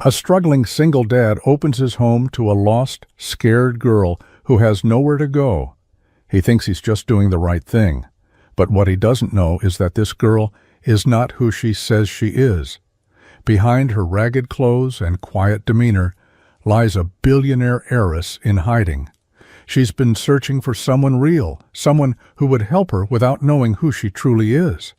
A struggling single dad opens his home to a lost, scared girl who has nowhere to go. He thinks he's just doing the right thing. But what he doesn't know is that this girl is not who she says she is. Behind her ragged clothes and quiet demeanor lies a billionaire heiress in hiding. She's been searching for someone real, someone who would help her without knowing who she truly is.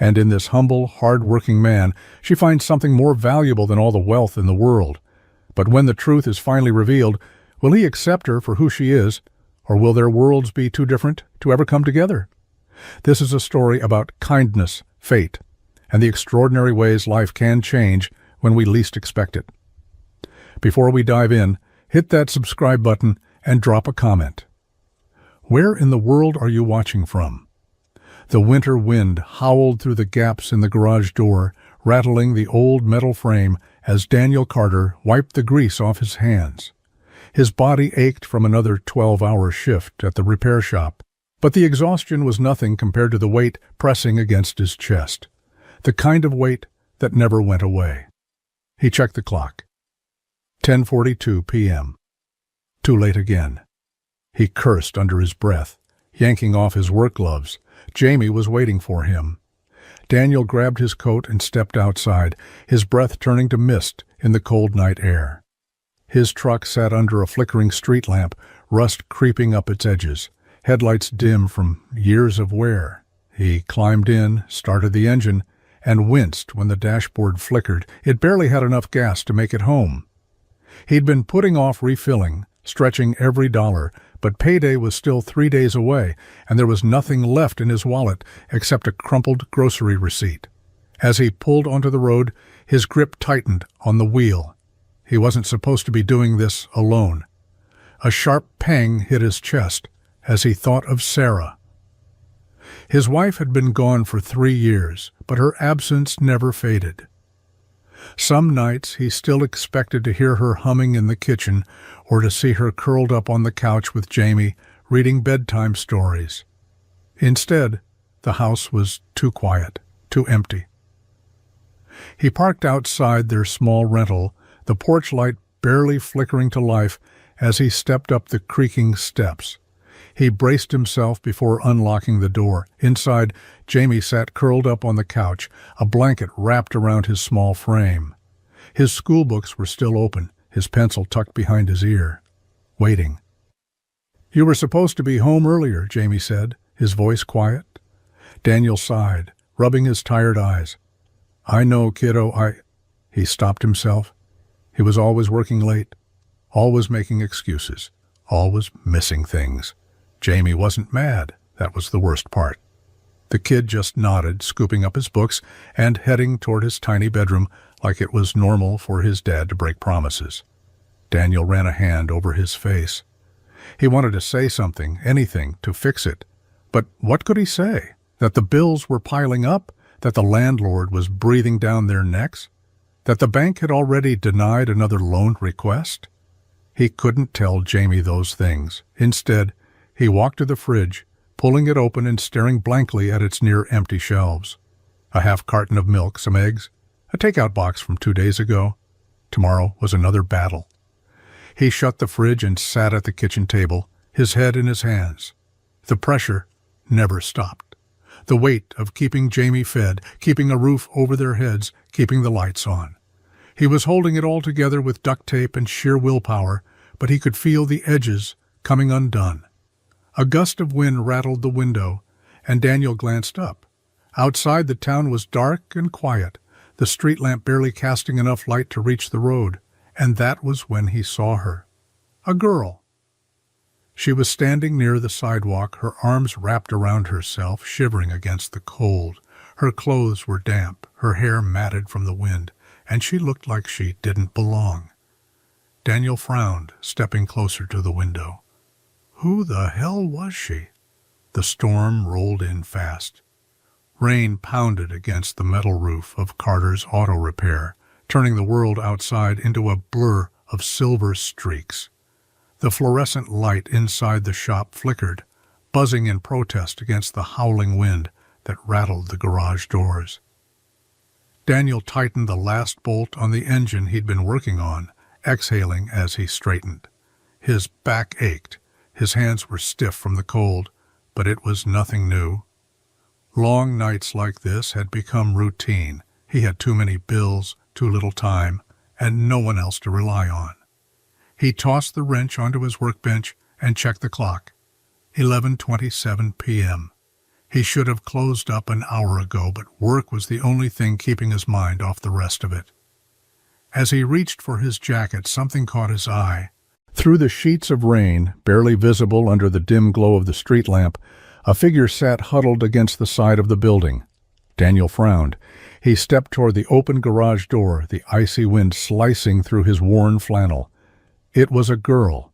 And in this humble, hard-working man, she finds something more valuable than all the wealth in the world. But when the truth is finally revealed, will he accept her for who she is, or will their worlds be too different to ever come together? This is a story about kindness, fate, and the extraordinary ways life can change when we least expect it. Before we dive in, hit that subscribe button and drop a comment. Where in the world are you watching from? The winter wind howled through the gaps in the garage door, rattling the old metal frame as Daniel Carter wiped the grease off his hands. His body ached from another 12-hour shift at the repair shop, but the exhaustion was nothing compared to the weight pressing against his chest, the kind of weight that never went away. He checked the clock. 10:42 p.m. Too late again. He cursed under his breath, yanking off his work gloves. Jamie was waiting for him. Daniel grabbed his coat and stepped outside, his breath turning to mist in the cold night air. His truck sat under a flickering street lamp, rust creeping up its edges, headlights dim from years of wear. He climbed in, started the engine, and winced when the dashboard flickered. It barely had enough gas to make it home. He'd been putting off refilling, stretching every dollar, but payday was still 3 days away, and there was nothing left in his wallet except a crumpled grocery receipt. As he pulled onto the road, his grip tightened on the wheel. He wasn't supposed to be doing this alone. A sharp pang hit his chest as he thought of Sarah. His wife had been gone for 3 years, but her absence never faded. Some nights he still expected to hear her humming in the kitchen or to see her curled up on the couch with Jamie, reading bedtime stories. Instead, the house was too quiet, too empty. He parked outside their small rental, the porch light barely flickering to life as he stepped up the creaking steps. He braced himself before unlocking the door. Inside, Jamie sat curled up on the couch, a blanket wrapped around his small frame. His schoolbooks were still open, his pencil tucked behind his ear, waiting. "You were supposed to be home earlier," Jamie said, his voice quiet. Daniel sighed, rubbing his tired eyes. "I know, kiddo, He stopped himself. He was always working late, always making excuses, always missing things. Jamie wasn't mad. That was the worst part. The kid just nodded, scooping up his books and heading toward his tiny bedroom like it was normal for his dad to break promises. Daniel ran a hand over his face. He wanted to say something, anything, to fix it. But what could he say? That the bills were piling up? That the landlord was breathing down their necks? That the bank had already denied another loan request? He couldn't tell Jamie those things. Instead, he walked to the fridge, pulling it open and staring blankly at its near-empty shelves. A half carton of milk, some eggs, a takeout box from 2 days ago. Tomorrow was another battle. He shut the fridge and sat at the kitchen table, his head in his hands. The pressure never stopped. The weight of keeping Jamie fed, keeping a roof over their heads, keeping the lights on. He was holding it all together with duct tape and sheer willpower, but he could feel the edges coming undone. A gust of wind rattled the window, and Daniel glanced up. Outside, the town was dark and quiet, the street lamp barely casting enough light to reach the road, and that was when he saw her. A girl. She was standing near the sidewalk, her arms wrapped around herself, shivering against the cold. Her clothes were damp, her hair matted from the wind, and she looked like she didn't belong. Daniel frowned, stepping closer to the window. Who the hell was she? The storm rolled in fast. Rain pounded against the metal roof of Carter's auto repair, turning the world outside into a blur of silver streaks. The fluorescent light inside the shop flickered, buzzing in protest against the howling wind that rattled the garage doors. Daniel tightened the last bolt on the engine he'd been working on, exhaling as he straightened. His back ached. His hands were stiff from the cold, but it was nothing new. Long nights like this had become routine. He had too many bills, too little time, and no one else to rely on. He tossed the wrench onto his workbench and checked the clock. 11:27 p.m. He should have closed up an hour ago, but work was the only thing keeping his mind off the rest of it. As he reached for his jacket, something caught his eye. Through the sheets of rain, barely visible under the dim glow of the street lamp, a figure sat huddled against the side of the building. Daniel frowned. He stepped toward the open garage door, the icy wind slicing through his worn flannel. It was a girl.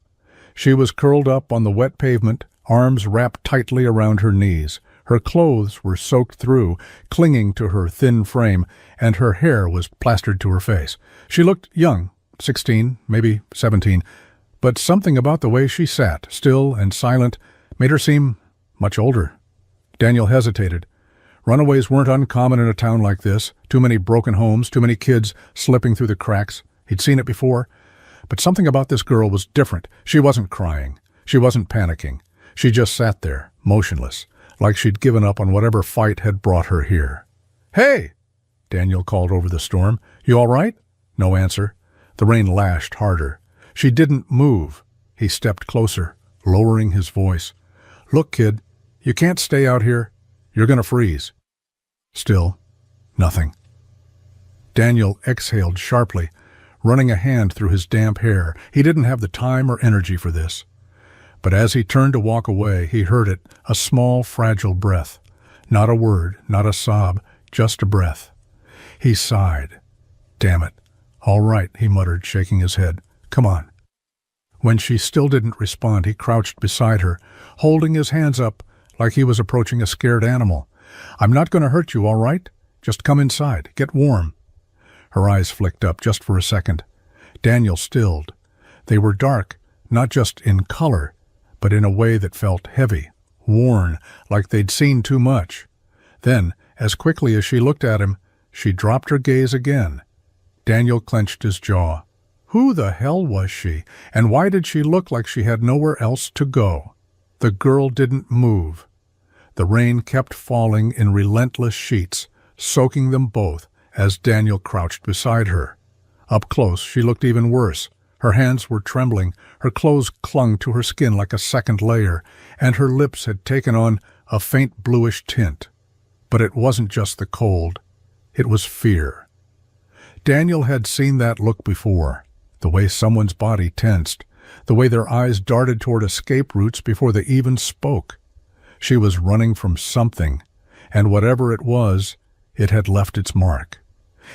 She was curled up on the wet pavement, arms wrapped tightly around her knees. Her clothes were soaked through, clinging to her thin frame, and her hair was plastered to her face. She looked young, 16, maybe 17, but something about the way she sat, still and silent, made her seem much older. Daniel hesitated. Runaways weren't uncommon in a town like this. Too many broken homes, too many kids slipping through the cracks. He'd seen it before. But something about this girl was different. She wasn't crying. She wasn't panicking. She just sat there, motionless, like she'd given up on whatever fight had brought her here. "Hey!" Daniel called over the storm. "You all right?" No answer. The rain lashed harder. She didn't move. He stepped closer, lowering his voice. "Look, kid, you can't stay out here. You're going to freeze." Still, nothing. Daniel exhaled sharply, running a hand through his damp hair. He didn't have the time or energy for this. But as he turned to walk away, he heard it, a small, fragile breath. Not a word, not a sob, just a breath. He sighed. "Damn it. All right," he muttered, shaking his head. "Come on." When she still didn't respond, he crouched beside her, holding his hands up like he was approaching a scared animal. "I'm not going to hurt you, all right? Just come inside. Get warm." Her eyes flicked up just for a second. Daniel stilled. They were dark, not just in color, but in a way that felt heavy, worn, like they'd seen too much. Then, as quickly as she looked at him, she dropped her gaze again. Daniel clenched his jaw. Who the hell was she, and why did she look like she had nowhere else to go? The girl didn't move. The rain kept falling in relentless sheets, soaking them both as Daniel crouched beside her. Up close, she looked even worse. Her hands were trembling, her clothes clung to her skin like a second layer, and her lips had taken on a faint bluish tint. But it wasn't just the cold. It was fear. Daniel had seen that look before, the way someone's body tensed, the way their eyes darted toward escape routes before they even spoke. She was running from something, and whatever it was, it had left its mark.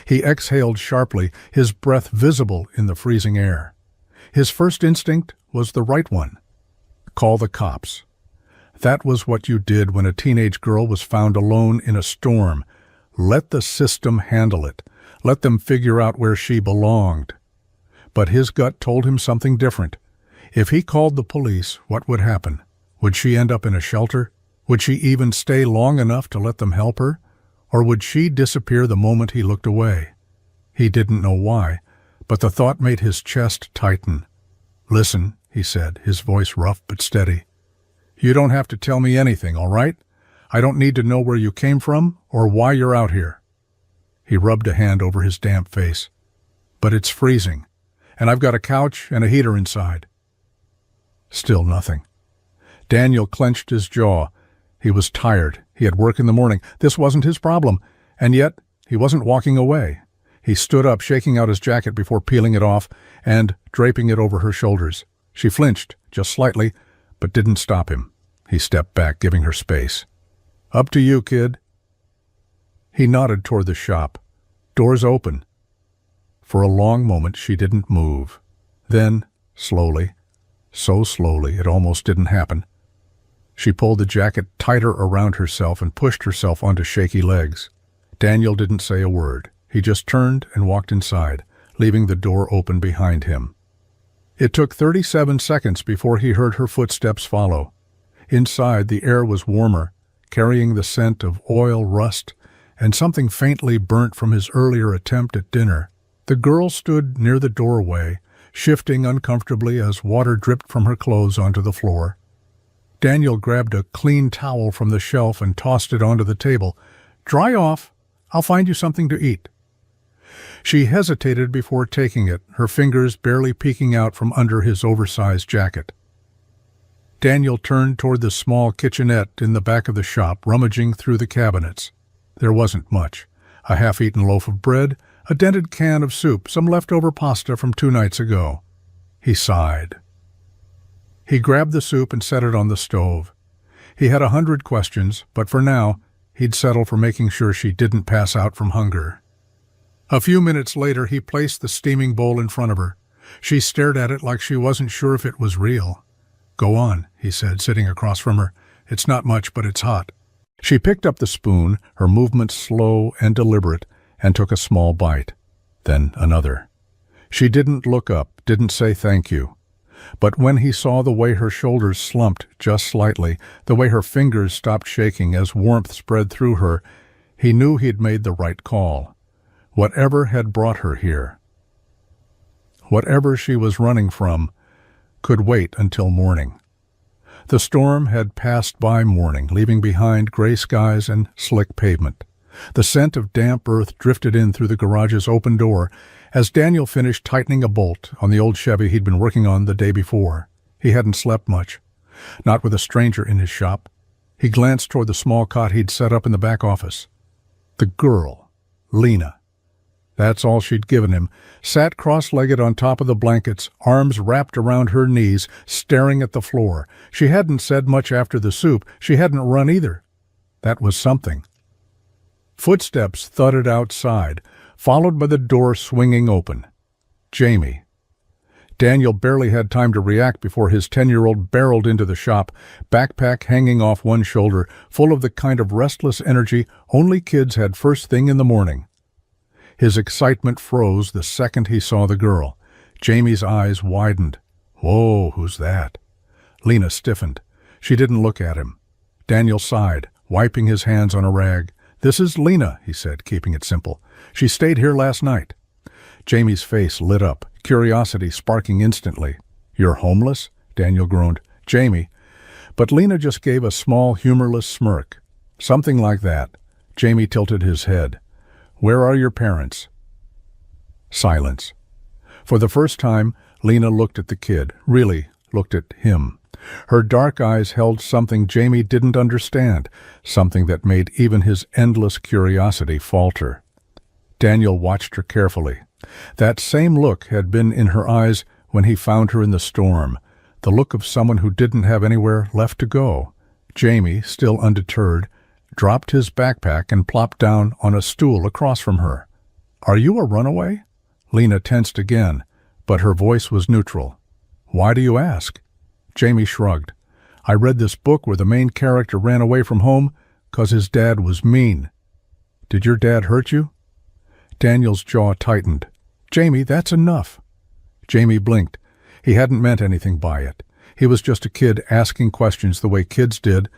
He exhaled sharply, his breath visible in the freezing air. His first instinct was the right one. Call the cops. That was what you did when a teenage girl was found alone in a storm. Let the system handle it. Let them figure out where she belonged. But his gut told him something different. If he called the police, what would happen? Would she end up in a shelter? Would she even stay long enough to let them help her? Or would she disappear the moment he looked away? He didn't know why, but the thought made his chest tighten. "Listen," he said, his voice rough but steady. "You don't have to tell me anything, all right? I don't need to know where you came from or why you're out here." He rubbed a hand over his damp face. "But it's freezing, and I've got a couch and a heater inside." Still nothing. Daniel clenched his jaw. He was tired. He had work in the morning. This wasn't his problem. And yet, he wasn't walking away. He stood up, shaking out his jacket before peeling it off and draping it over her shoulders. She flinched, just slightly, but didn't stop him. He stepped back, giving her space. "Up to you, kid." He nodded toward the shop. "Doors open." For a long moment, she didn't move. Then, slowly, so slowly it almost didn't happen, she pulled the jacket tighter around herself and pushed herself onto shaky legs. Daniel didn't say a word. He just turned and walked inside, leaving the door open behind him. It took 37 seconds before he heard her footsteps follow. Inside, the air was warmer, carrying the scent of oil, rust, and something faintly burnt from his earlier attempt at dinner. The girl stood near the doorway, shifting uncomfortably as water dripped from her clothes onto the floor. Daniel grabbed a clean towel from the shelf and tossed it onto the table. "Dry off. I'll find you something to eat." She hesitated before taking it, her fingers barely peeking out from under his oversized jacket. Daniel turned toward the small kitchenette in the back of the shop, rummaging through the cabinets. There wasn't much. A half-eaten loaf of bread, a dented can of soup, some leftover pasta from 2 nights ago. He sighed. He grabbed the soup and set it on the stove. He had 100 questions, but for now, he'd settle for making sure she didn't pass out from hunger. A few minutes later, he placed the steaming bowl in front of her. She stared at it like she wasn't sure if it was real. "Go on," he said, sitting across from her. "It's not much, but it's hot." She picked up the spoon, her movements slow and deliberate, and took a small bite. Then another. She didn't look up, didn't say thank you. But when he saw the way her shoulders slumped just slightly, the way her fingers stopped shaking as warmth spread through her, he knew he'd made the right call. Whatever had brought her here, whatever she was running from, could wait until morning. The storm had passed by morning, leaving behind gray skies and slick pavement. The scent of damp earth drifted in through the garage's open door as Daniel finished tightening a bolt on the old Chevy he'd been working on the day before. He hadn't slept much, not with a stranger in his shop. He glanced toward the small cot he'd set up in the back office. The girl, Lena. That's all she'd given him, sat cross-legged on top of the blankets, arms wrapped around her knees, staring at the floor. She hadn't said much after the soup. She hadn't run either. That was something. Footsteps thudded outside, followed by the door swinging open. Jamie. Daniel barely had time to react before his 10-year-old barreled into the shop, backpack hanging off one shoulder, full of the kind of restless energy only kids had first thing in the morning. His excitement froze the second he saw the girl. Jamie's eyes widened. "Whoa, who's that?" Lena stiffened. She didn't look at him. Daniel sighed, wiping his hands on a rag. "This is Lena," he said, keeping it simple. "She stayed here last night." Jamie's face lit up, curiosity sparking instantly. "You're homeless?" Daniel groaned. "Jamie." But Lena just gave a small, humorless smirk. "Something like that." Jamie tilted his head. "Where are your parents?" Silence. For the first time, Lena looked at the kid, really looked at him. Her dark eyes held something Jamie didn't understand, something that made even his endless curiosity falter. Daniel watched her carefully. That same look had been in her eyes when he found her in the storm, the look of someone who didn't have anywhere left to go. Jamie, still undeterred, dropped his backpack and plopped down on a stool across from her. "Are you a runaway?" Lena tensed again, but her voice was neutral. "Why do you ask?" Jamie shrugged. "I read this book where the main character ran away from home 'cause his dad was mean." "Did your dad hurt you?" Daniel's jaw tightened. "Jamie, that's enough." Jamie blinked. He hadn't meant anything by it. He was just a kid asking questions the way kids did,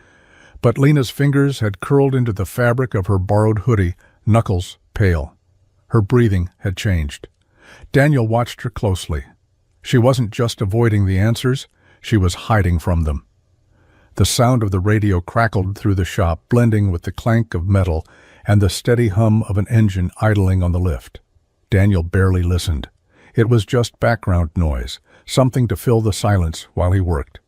but Lena's fingers had curled into the fabric of her borrowed hoodie, knuckles pale. Her breathing had changed. Daniel watched her closely. She wasn't just avoiding the answers, she was hiding from them. The sound of the radio crackled through the shop, blending with the clank of metal and the steady hum of an engine idling on the lift. Daniel barely listened. It was just background noise, something to fill the silence while he worked.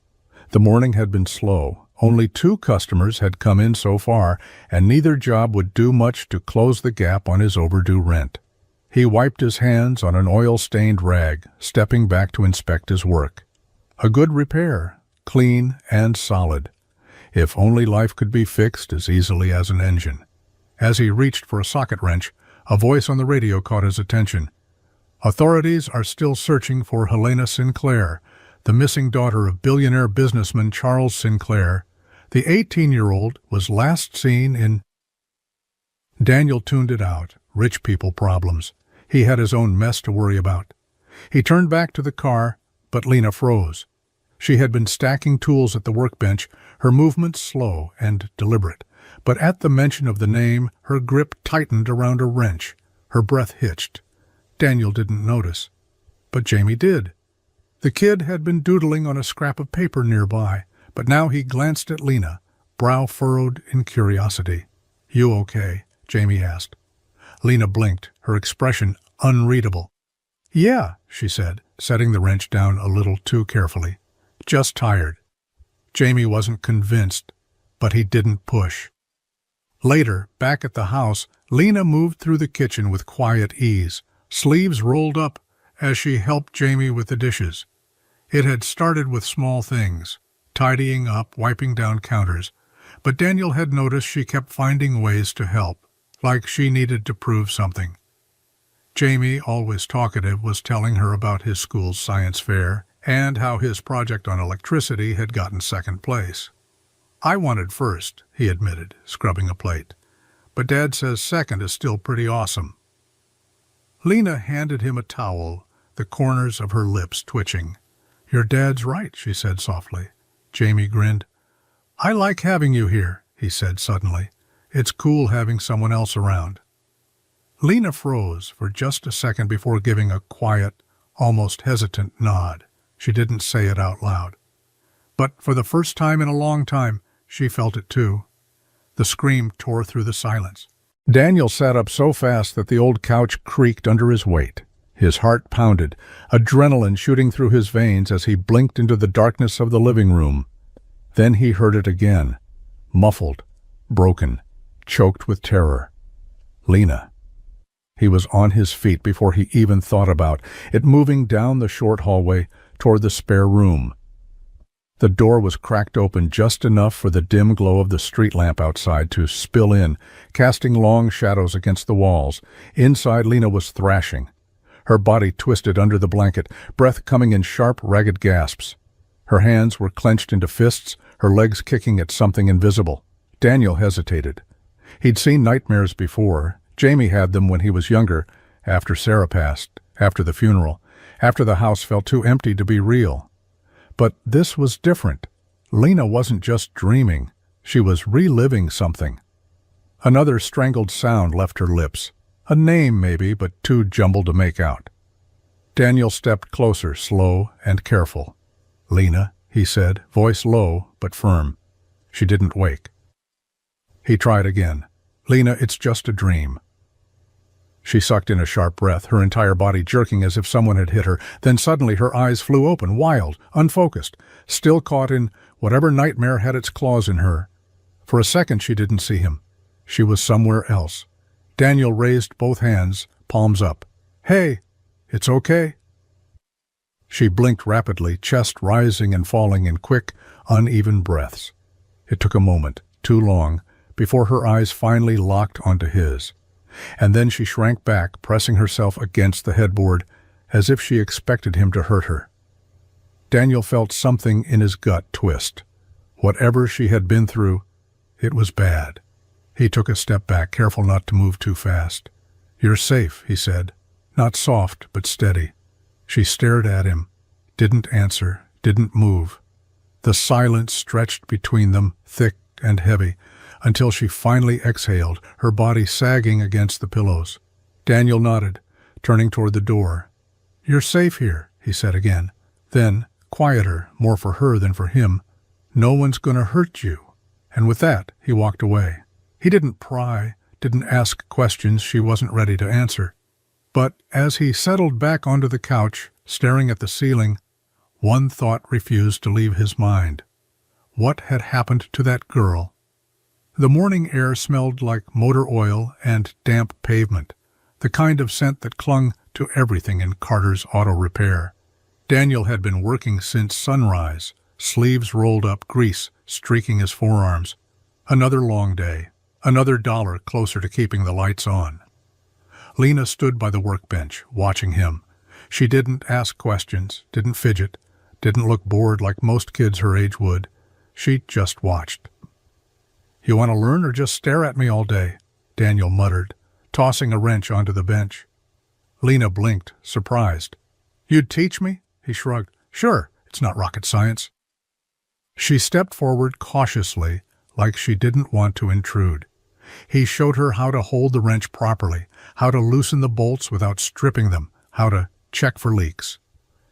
The morning had been slow. Only 2 customers had come in so far, and neither job would do much to close the gap on his overdue rent. He wiped his hands on an oil-stained rag, stepping back to inspect his work. A good repair, clean and solid. If only life could be fixed as easily as an engine. As he reached for a socket wrench, a voice on the radio caught his attention. "Authorities are still searching for Helena Sinclair, the missing daughter of billionaire businessman Charles Sinclair. The 18-year-old was last seen in—" Daniel tuned it out. Rich people problems. He had his own mess to worry about. He turned back to the car, but Lena froze. She had been stacking tools at the workbench, her movements slow and deliberate, But at the mention of the name, her grip tightened around a wrench. Her breath hitched. Daniel didn't notice, but Jamie did. The kid had been doodling on a scrap of paper nearby, but now he glanced at Lena, brow furrowed in curiosity. "You okay?" Jamie asked. Lena blinked, her expression unreadable. "Yeah," she said, setting the wrench down a little too carefully. "Just tired." Jamie wasn't convinced, but he didn't push. Later, back at the house, Lena moved through the kitchen with quiet ease, sleeves rolled up as she helped Jamie with the dishes. It had started with small things, tidying up, wiping down counters, but Daniel had noticed she kept finding ways to help, like she needed to prove something. Jamie, always talkative, was telling her about his school's science fair and how his project on electricity had gotten second place. "I wanted first," he admitted, scrubbing a plate. "But Dad says second is still pretty awesome." Lena handed him a towel, the corners of her lips twitching. "Your dad's right," she said softly. Jamie grinned. "I like having you here," he said suddenly. "It's cool having someone else around." Lena froze for just a second before giving a quiet, almost hesitant nod. She didn't say it out loud. But for the first time in a long time, she felt it too. The scream tore through the silence. Daniel sat up so fast that the old couch creaked under his weight. His heart pounded, adrenaline shooting through his veins as he blinked into the darkness of the living room. Then he heard it again, muffled, broken, choked with terror. Lena. He was on his feet before he even thought about it, moving down the short hallway toward the spare room. The door was cracked open just enough for the dim glow of the street lamp outside to spill in, casting long shadows against the walls. Inside, Lena was thrashing. Her body twisted under the blanket, breath coming in sharp, ragged gasps. Her hands were clenched into fists, her legs kicking at something invisible. Daniel hesitated. He'd seen nightmares before. Jamie had them when he was younger, after Sarah passed, after the funeral, after the house felt too empty to be real. But this was different. Lena wasn't just dreaming. She was reliving something. Another strangled sound left her lips. A name, maybe, but too jumbled to make out. Daniel stepped closer, slow and careful. "Lena," he said, voice low but firm. She didn't wake. He tried again. "Lena, it's just a dream." She sucked in a sharp breath, her entire body jerking as if someone had hit her. Then suddenly her eyes flew open, wild, unfocused, still caught in whatever nightmare had its claws in her. For a second she didn't see him. She was somewhere else. Daniel raised both hands, palms up. "Hey, it's okay." She blinked rapidly, chest rising and falling in quick, uneven breaths. It took a moment, too long, before her eyes finally locked onto his. And then she shrank back, pressing herself against the headboard, as if she expected him to hurt her. Daniel felt something in his gut twist. Whatever she had been through, it was bad. He took a step back, careful not to move too fast. "You're safe," he said, not soft but steady. She stared at him, didn't answer, didn't move. The silence stretched between them, thick and heavy, until she finally exhaled, her body sagging against the pillows. Daniel nodded, turning toward the door. "You're safe here," he said again. Then, quieter, more for her than for him, "No one's going to hurt you." And with that, he walked away. He didn't pry, didn't ask questions she wasn't ready to answer. But as he settled back onto the couch, staring at the ceiling, one thought refused to leave his mind. What had happened to that girl? The morning air smelled like motor oil and damp pavement, the kind of scent that clung to everything in Carter's auto repair. Daniel had been working since sunrise, sleeves rolled up, grease streaking his forearms. Another long day, another dollar closer to keeping the lights on. Lena stood by the workbench, watching him. She didn't ask questions, didn't fidget, didn't look bored like most kids her age would. She just watched. "You want to learn or just stare at me all day?" Daniel muttered, tossing a wrench onto the bench. Lena blinked, surprised. "You'd teach me?" He shrugged. "Sure, it's not rocket science." She stepped forward cautiously, like she didn't want to intrude. He showed her how to hold the wrench properly, how to loosen the bolts without stripping them, how to check for leaks.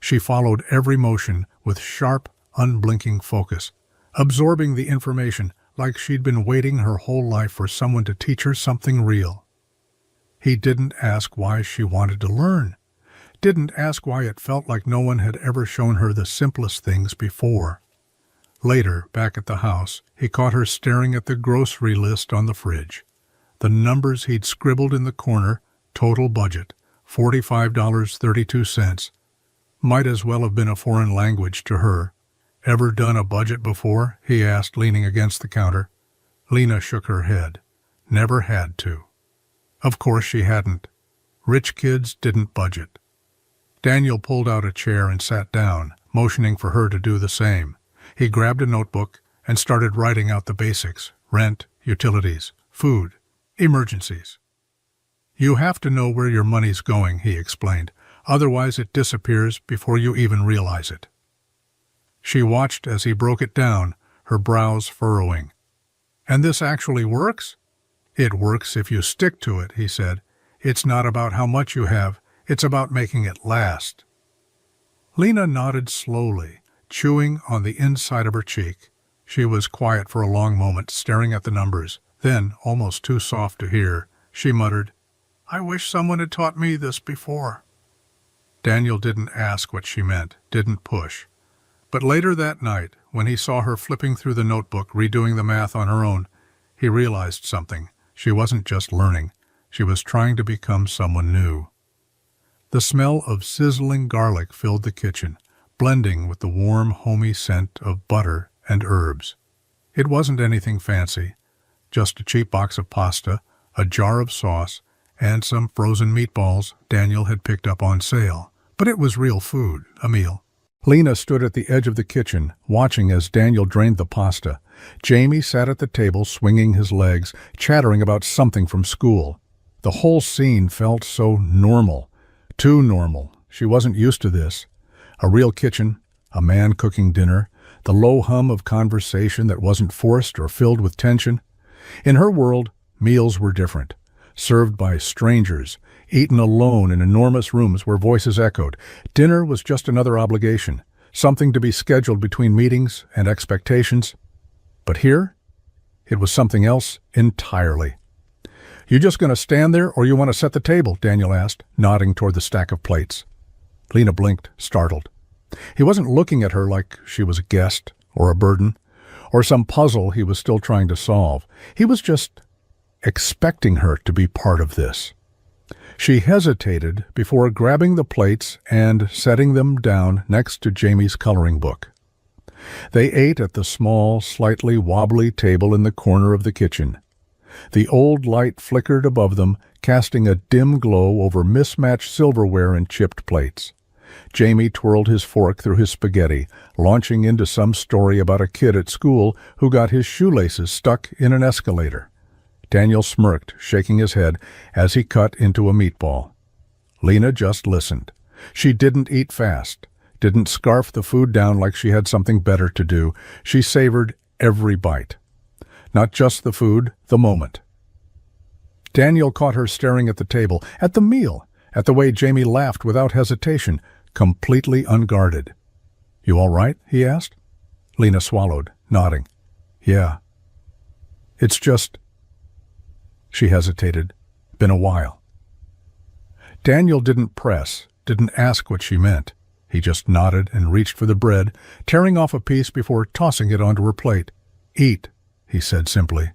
She followed every motion with sharp, unblinking focus, absorbing the information like she'd been waiting her whole life for someone to teach her something real. He didn't ask why she wanted to learn, didn't ask why it felt like no one had ever shown her the simplest things before. Later, back at the house, he caught her staring at the grocery list on the fridge. The numbers he'd scribbled in the corner, total budget, $45.32, might as well have been a foreign language to her. "Ever done a budget before?" he asked, leaning against the counter. Lena shook her head. Never had to. Of course she hadn't. Rich kids didn't budget. Daniel pulled out a chair and sat down, motioning for her to do the same. He grabbed a notebook and started writing out the basics: rent, utilities, food, emergencies. "You have to know where your money's going," he explained. "Otherwise it disappears before you even realize it." She watched as he broke it down, her brows furrowing. "And this actually works?" "It works if you stick to it," he said. "It's not about how much you have, it's about making it last." Lena nodded slowly, chewing on the inside of her cheek. She was quiet for a long moment, staring at the numbers. Then, almost too soft to hear, she muttered, "I wish someone had taught me this before." Daniel didn't ask what she meant, didn't push. But later that night, when he saw her flipping through the notebook, redoing the math on her own, he realized something. She wasn't just learning. She was trying to become someone new. The smell of sizzling garlic filled the kitchen, blending with the warm, homey scent of butter and herbs. It wasn't anything fancy, just a cheap box of pasta, a jar of sauce, and some frozen meatballs Daniel had picked up on sale. But it was real food, a meal. Lena stood at the edge of the kitchen, watching as Daniel drained the pasta. Jamie sat at the table, swinging his legs, chattering about something from school. The whole scene felt so normal. Too normal. She wasn't used to this. A real kitchen, a man cooking dinner, the low hum of conversation that wasn't forced or filled with tension. In her world, meals were different. Served by strangers, eaten alone in enormous rooms where voices echoed. Dinner was just another obligation, something to be scheduled between meetings and expectations. But here, it was something else entirely. "You just going to stand there, or you want to set the table?" Daniel asked, nodding toward the stack of plates. Lena blinked, startled. He wasn't looking at her like she was a guest, or a burden, or some puzzle he was still trying to solve. He was just expecting her to be part of this. She hesitated before grabbing the plates and setting them down next to Jamie's coloring book. They ate at the small, slightly wobbly table in the corner of the kitchen. The old light flickered above them, casting a dim glow over mismatched silverware and chipped plates. Jamie twirled his fork through his spaghetti, launching into some story about a kid at school who got his shoelaces stuck in an escalator. Daniel smirked, shaking his head as he cut into a meatball. Lena just listened. She didn't eat fast, didn't scarf the food down like she had something better to do. She savored every bite. Not just the food, the moment. Daniel caught her staring at the table, at the meal, at the way Jamie laughed without hesitation, completely unguarded. "You all right?" he asked. Lena swallowed, nodding. "Yeah. It's just..." She hesitated. "Been a while." Daniel didn't press, didn't ask what she meant. He just nodded and reached for the bread, tearing off a piece before tossing it onto her plate. "Eat," he said simply.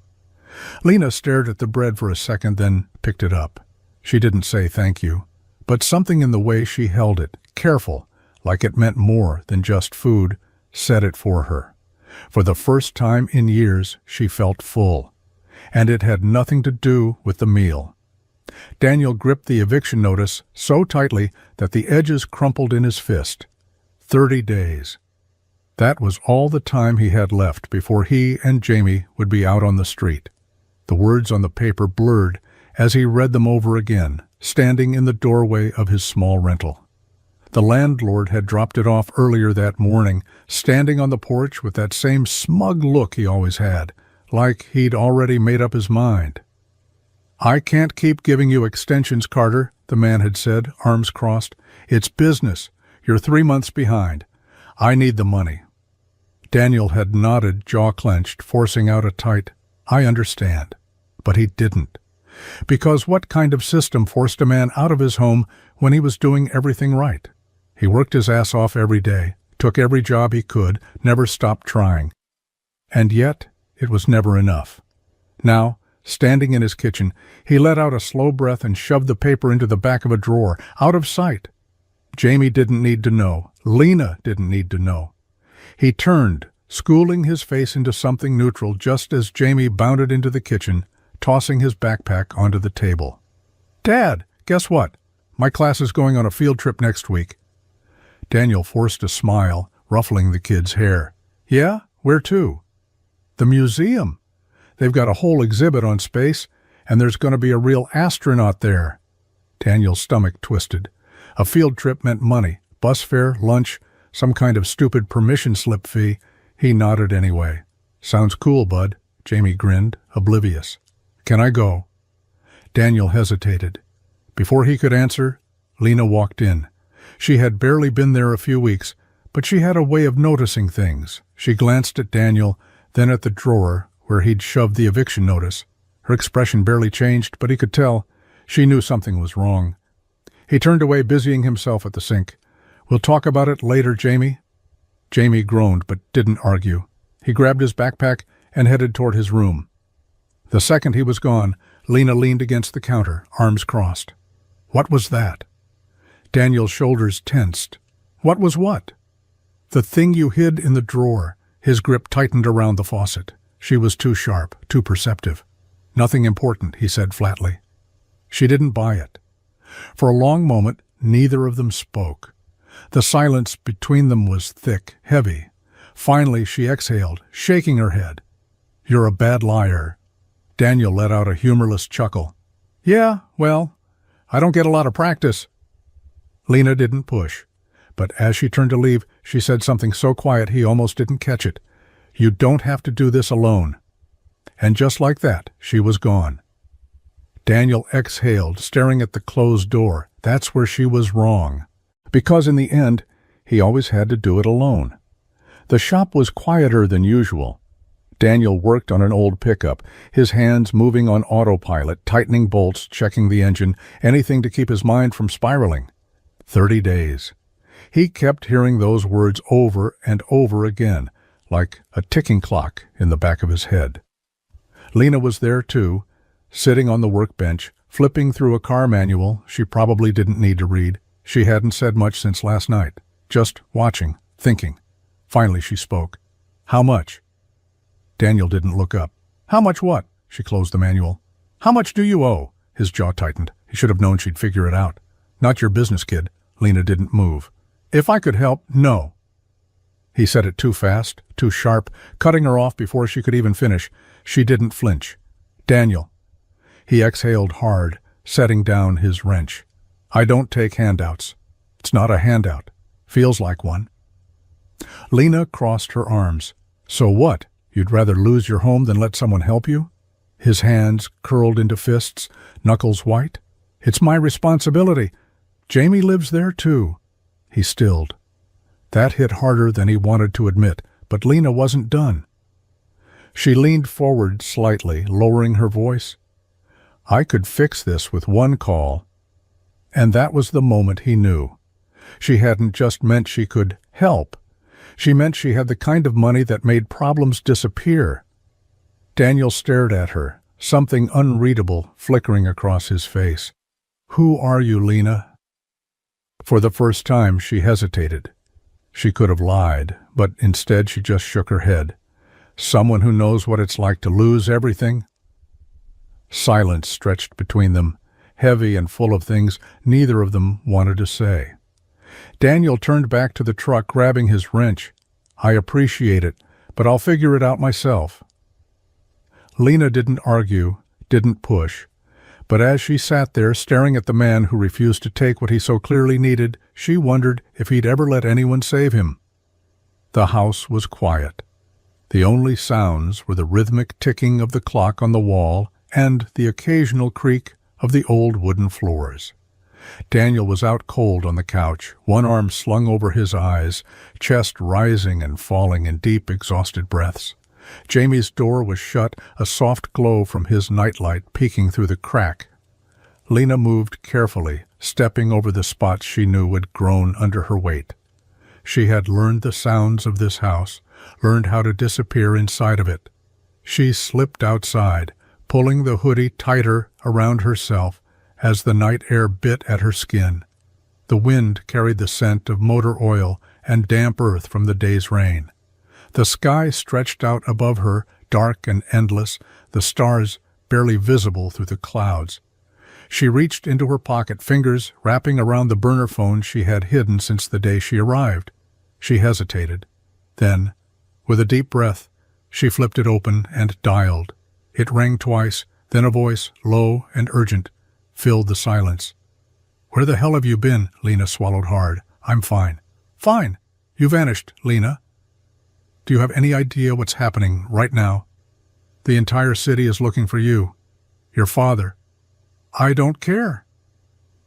Lena stared at the bread for a second, then picked it up. She didn't say thank you, but something in the way she held it, careful, like it meant more than just food, said it for her. For the first time in years, she felt full. And it had nothing to do with the meal. Daniel gripped the eviction notice so tightly that the edges crumpled in his fist. 30 days. That was all the time he had left before he and Jamie would be out on the street. The words on the paper blurred as he read them over again, standing in the doorway of his small rental. The landlord had dropped it off earlier that morning, standing on the porch with that same smug look he always had, like he'd already made up his mind. "I can't keep giving you extensions, Carter," the man had said, arms crossed. "It's business. You're 3 months behind. I need the money." Daniel had nodded, jaw clenched, forcing out a tight, "I understand." But he didn't. Because what kind of system forced a man out of his home when he was doing everything right? He worked his ass off every day, took every job he could, never stopped trying. And yet, it was never enough. Now, standing in his kitchen, he let out a slow breath and shoved the paper into the back of a drawer, out of sight. Jamie didn't need to know. Lena didn't need to know. He turned, schooling his face into something neutral just as Jamie bounded into the kitchen, tossing his backpack onto the table. "Dad, guess what? My class is going on a field trip next week." Daniel forced a smile, ruffling the kid's hair. "Yeah? Where to?" "The museum. They've got a whole exhibit on space, and there's going to be a real astronaut there." Daniel's stomach twisted. A field trip meant money, bus fare, lunch, some kind of stupid permission slip fee. He nodded anyway. "Sounds cool, bud," Jamie grinned, oblivious. "Can I go?" Daniel hesitated. Before he could answer, Lena walked in. She had barely been there a few weeks, but she had a way of noticing things. She glanced at Daniel, then at the drawer where he'd shoved the eviction notice. Her expression barely changed, but he could tell. She knew something was wrong. He turned away, busying himself at the sink. "We'll talk about it later, Jamie." Jamie groaned, but didn't argue. He grabbed his backpack and headed toward his room. The second he was gone, Lena leaned against the counter, arms crossed. What was that? Daniel's shoulders tensed. What was what? "The thing you hid in the drawer." His grip tightened around the faucet. She was too sharp, too perceptive. "Nothing important," he said flatly. She didn't buy it. For a long moment, neither of them spoke. The silence between them was thick, heavy. Finally, she exhaled, shaking her head. "You're a bad liar." Daniel let out a humorless chuckle. "Yeah, well, I don't get a lot of practice." Lena didn't push, but as she turned to leave, she said something so quiet he almost didn't catch it. "You don't have to do this alone." And just like that, she was gone. Daniel exhaled, staring at the closed door. That's where she was wrong. Because in the end, he always had to do it alone. The shop was quieter than usual. Daniel worked on an old pickup, his hands moving on autopilot, tightening bolts, checking the engine, anything to keep his mind from spiraling. 30 days. He kept hearing those words over and over again, like a ticking clock in the back of his head. Lena was there too, sitting on the workbench, flipping through a car manual she probably didn't need to read. She hadn't said much since last night, just watching, thinking. Finally she spoke. "How much?" Daniel didn't look up. "How much what?" She closed the manual. "How much do you owe?" His jaw tightened. He should have known she'd figure it out. "Not your business, kid." Lena didn't move. "If I could help, no." He said it too fast, too sharp, cutting her off before she could even finish. She didn't flinch. "Daniel." He exhaled hard, setting down his wrench. "I don't take handouts." "It's not a handout. Feels like one." Lena crossed her arms. "So what? You'd rather lose your home than let someone help you?" His hands curled into fists, knuckles white. "It's my responsibility. Jamie lives there too." He stilled. That hit harder than he wanted to admit, but Lena wasn't done. She leaned forward slightly, lowering her voice. "I could fix this with one call." And that was the moment he knew. She hadn't just meant she could help. She meant she had the kind of money that made problems disappear. Daniel stared at her, something unreadable flickering across his face. "Who are you, Lena?" For the first time, she hesitated. She could have lied, but instead she just shook her head. "Someone who knows what it's like to lose everything?" Silence stretched between them, heavy and full of things neither of them wanted to say. Daniel turned back to the truck, grabbing his wrench. "I appreciate it, but I'll figure it out myself." Lena didn't argue, didn't push. But as she sat there staring at the man who refused to take what he so clearly needed, she wondered if he'd ever let anyone save him. The house was quiet. The only sounds were the rhythmic ticking of the clock on the wall and the occasional creak of the old wooden floors. Daniel was out cold on the couch, one arm slung over his eyes, chest rising and falling in deep, exhausted breaths. Jamie's door was shut, a soft glow from his nightlight peeking through the crack. Lena moved carefully, stepping over the spots she knew had grown under her weight. She had learned the sounds of this house, learned how to disappear inside of it. She slipped outside, pulling the hoodie tighter around herself as the night air bit at her skin. The wind carried the scent of motor oil and damp earth from the day's rain. The sky stretched out above her, dark and endless, the stars barely visible through the clouds. She reached into her pocket, fingers wrapping around the burner phone she had hidden since the day she arrived. She hesitated. Then, with a deep breath, she flipped it open and dialed. It rang twice, then a voice, low and urgent, filled the silence. "Where the hell have you been?" Lena swallowed hard. "I'm fine." "Fine. You vanished, Lena. Do you have any idea what's happening right now? The entire city is looking for you. Your father." "I don't care."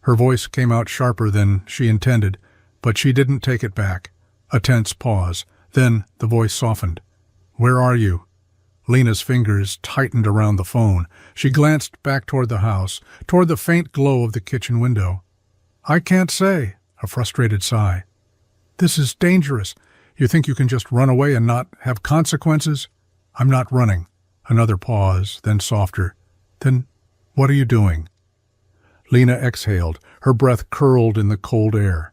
Her voice came out sharper than she intended, but she didn't take it back. A tense pause. Then the voice softened. "Where are you?" Lena's fingers tightened around the phone. She glanced back toward the house, toward the faint glow of the kitchen window. "I can't say," a frustrated sigh. "This is dangerous. You think you can just run away and not have consequences?" "I'm not running." Another pause, then softer. "Then what are you doing?" Lena exhaled, her breath curled in the cold air.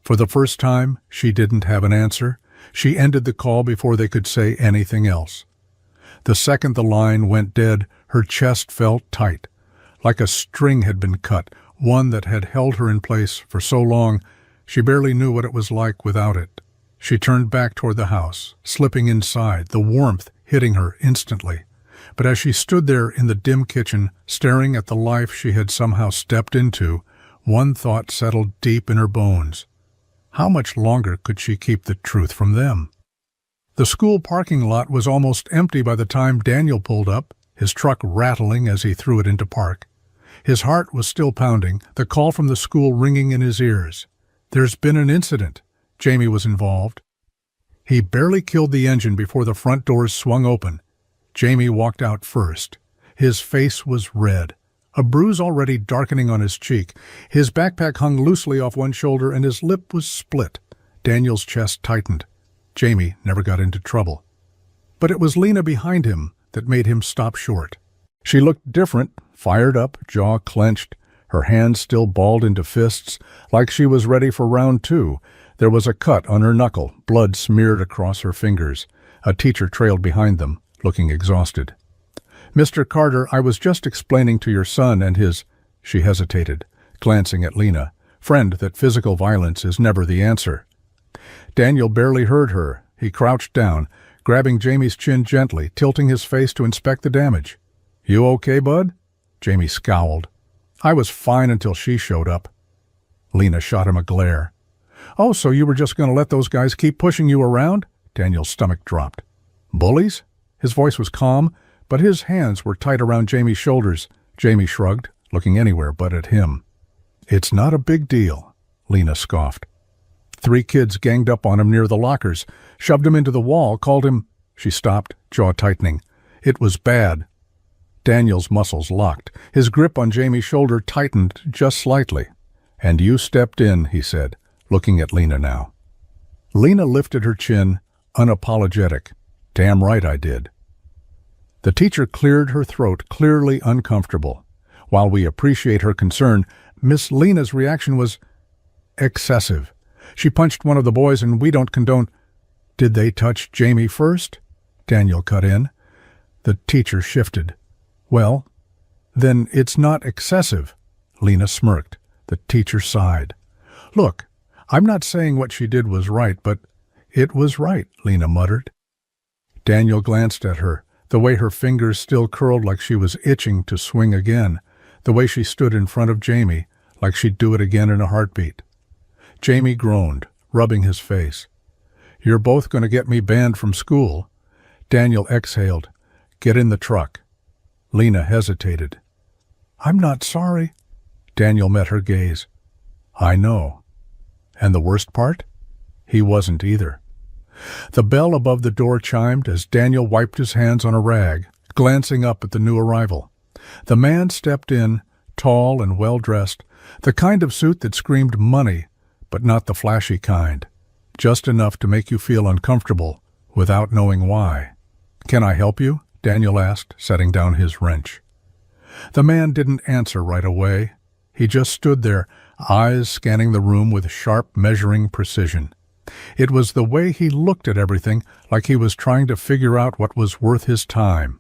For the first time, she didn't have an answer. She ended the call before they could say anything else. The second the line went dead, her chest felt tight, like a string had been cut, one that had held her in place for so long she barely knew what it was like without it. She turned back toward the house, slipping inside, the warmth hitting her instantly. But as she stood there in the dim kitchen, staring at the life she had somehow stepped into, one thought settled deep in her bones. How much longer could she keep the truth from them? The school parking lot was almost empty by the time Daniel pulled up, his truck rattling as he threw it into park. His heart was still pounding, the call from the school ringing in his ears. "There's been an incident." Jamie was involved. He barely killed the engine before the front doors swung open. Jamie walked out first. His face was red, a bruise already darkening on his cheek. His backpack hung loosely off one shoulder and his lip was split. Daniel's chest tightened. Jamie never got into trouble. But it was Lena behind him that made him stop short. She looked different, fired up, jaw clenched, her hands still balled into fists, like she was ready for round two. There was a cut on her knuckle, blood smeared across her fingers. A teacher trailed behind them, looking exhausted. "Mr. Carter, I was just explaining to your son and his—" She hesitated, glancing at Lena. "Friend that physical violence is never the answer." Daniel barely heard her. He crouched down, grabbing Jamie's chin gently, tilting his face to inspect the damage. "You okay, bud?" Jamie scowled. "I was fine until she showed up." Lena shot him a glare. "Oh, so you were just going to let those guys keep pushing you around?" Daniel's stomach dropped. "Bullies?" His voice was calm, but his hands were tight around Jamie's shoulders. Jamie shrugged, looking anywhere but at him. "It's not a big deal," Lena scoffed. "3 kids ganged up on him near the lockers, shoved him into the wall, called him—" She stopped, jaw tightening. "It was bad." Daniel's muscles locked. His grip on Jamie's shoulder tightened just slightly. "And you stepped in," he said, looking at Lena now. Lena lifted her chin, unapologetic. "Damn right I did." The teacher cleared her throat, clearly uncomfortable. While we appreciate her concern, Miss Lena's reaction was excessive. She punched one of the boys and we don't condone— "Did they touch Jamie first?" Daniel cut in. The teacher shifted. "Well, then it's not excessive." Lena smirked. The teacher sighed. "Look, I'm not saying what she did was right, but it was right," Lena muttered. Daniel glanced at her, the way her fingers still curled like she was itching to swing again, the way she stood in front of Jamie, like she'd do it again in a heartbeat. Jamie groaned, rubbing his face. "You're both going to get me banned from school." Daniel exhaled. "Get in the truck." Lena hesitated. "I'm not sorry." Daniel met her gaze. "I know." And the worst part? He wasn't either. The bell above the door chimed as Daniel wiped his hands on a rag, glancing up at the new arrival. The man stepped in, tall and well-dressed, the kind of suit that screamed money, but not the flashy kind, just enough to make you feel uncomfortable without knowing why. "Can I help you?" Daniel asked, setting down his wrench. The man didn't answer right away. He just stood there, eyes scanning the room with sharp, measuring precision. It was the way he looked at everything, like he was trying to figure out what was worth his time.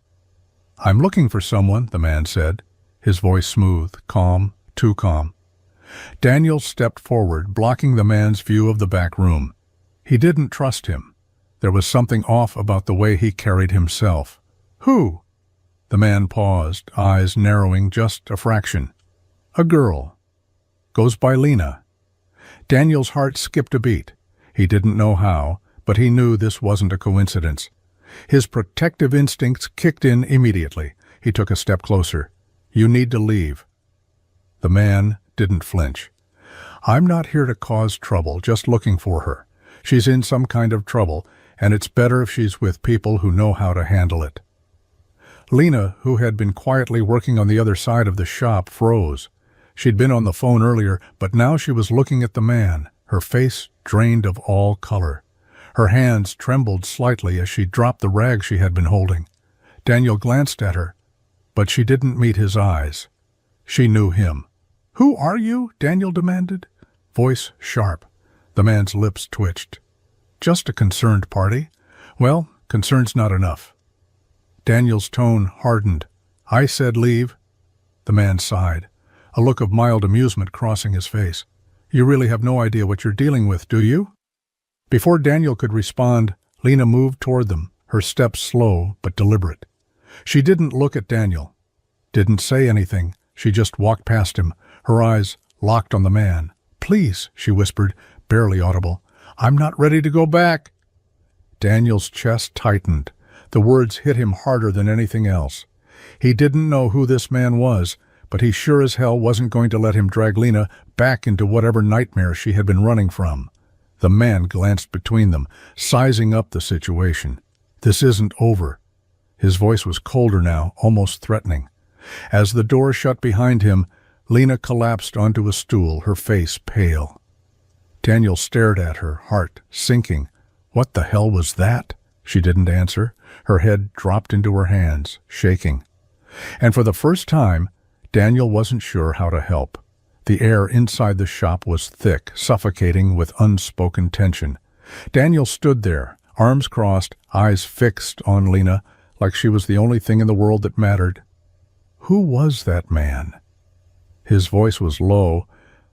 "I'm looking for someone," the man said, his voice smooth, calm, too calm. Daniel stepped forward, blocking the man's view of the back room. He didn't trust him. There was something off about the way he carried himself. "Who?" The man paused, eyes narrowing just a fraction. "A girl. Goes by Lena." Daniel's heart skipped a beat. He didn't know how, but he knew this wasn't a coincidence. His protective instincts kicked in immediately. He took a step closer. "You need to leave." The man didn't flinch. "I'm not here to cause trouble, just looking for her. She's in some kind of trouble, and it's better if she's with people who know how to handle it." Lena, who had been quietly working on the other side of the shop, froze. She'd been on the phone earlier, but now she was looking at the man, her face drained of all color. Her hands trembled slightly as she dropped the rag she had been holding. Daniel glanced at her, but she didn't meet his eyes. She knew him. "Who are you?" Daniel demanded, voice sharp. The man's lips twitched. "Just a concerned party." "Well, concern's not enough." Daniel's tone hardened. "I said leave." The man sighed, a look of mild amusement crossing his face. "You really have no idea what you're dealing with, do you?" Before Daniel could respond, Lena moved toward them, her steps slow but deliberate. She didn't look at Daniel, didn't say anything. She just walked past him, her eyes locked on the man. "Please," she whispered, barely audible. "I'm not ready to go back." Daniel's chest tightened. The words hit him harder than anything else. He didn't know who this man was, but he sure as hell wasn't going to let him drag Lena back into whatever nightmare she had been running from. The man glanced between them, sizing up the situation. "This isn't over." His voice was colder now, almost threatening. As the door shut behind him, Lena collapsed onto a stool, her face pale. Daniel stared at her, heart sinking. What the hell was that? She didn't answer. Her head dropped into her hands, shaking. And for the first time, Daniel wasn't sure how to help. The air inside the shop was thick, suffocating with unspoken tension. Daniel stood there, arms crossed, eyes fixed on Lena, like she was the only thing in the world that mattered. Who was that man? His voice was low,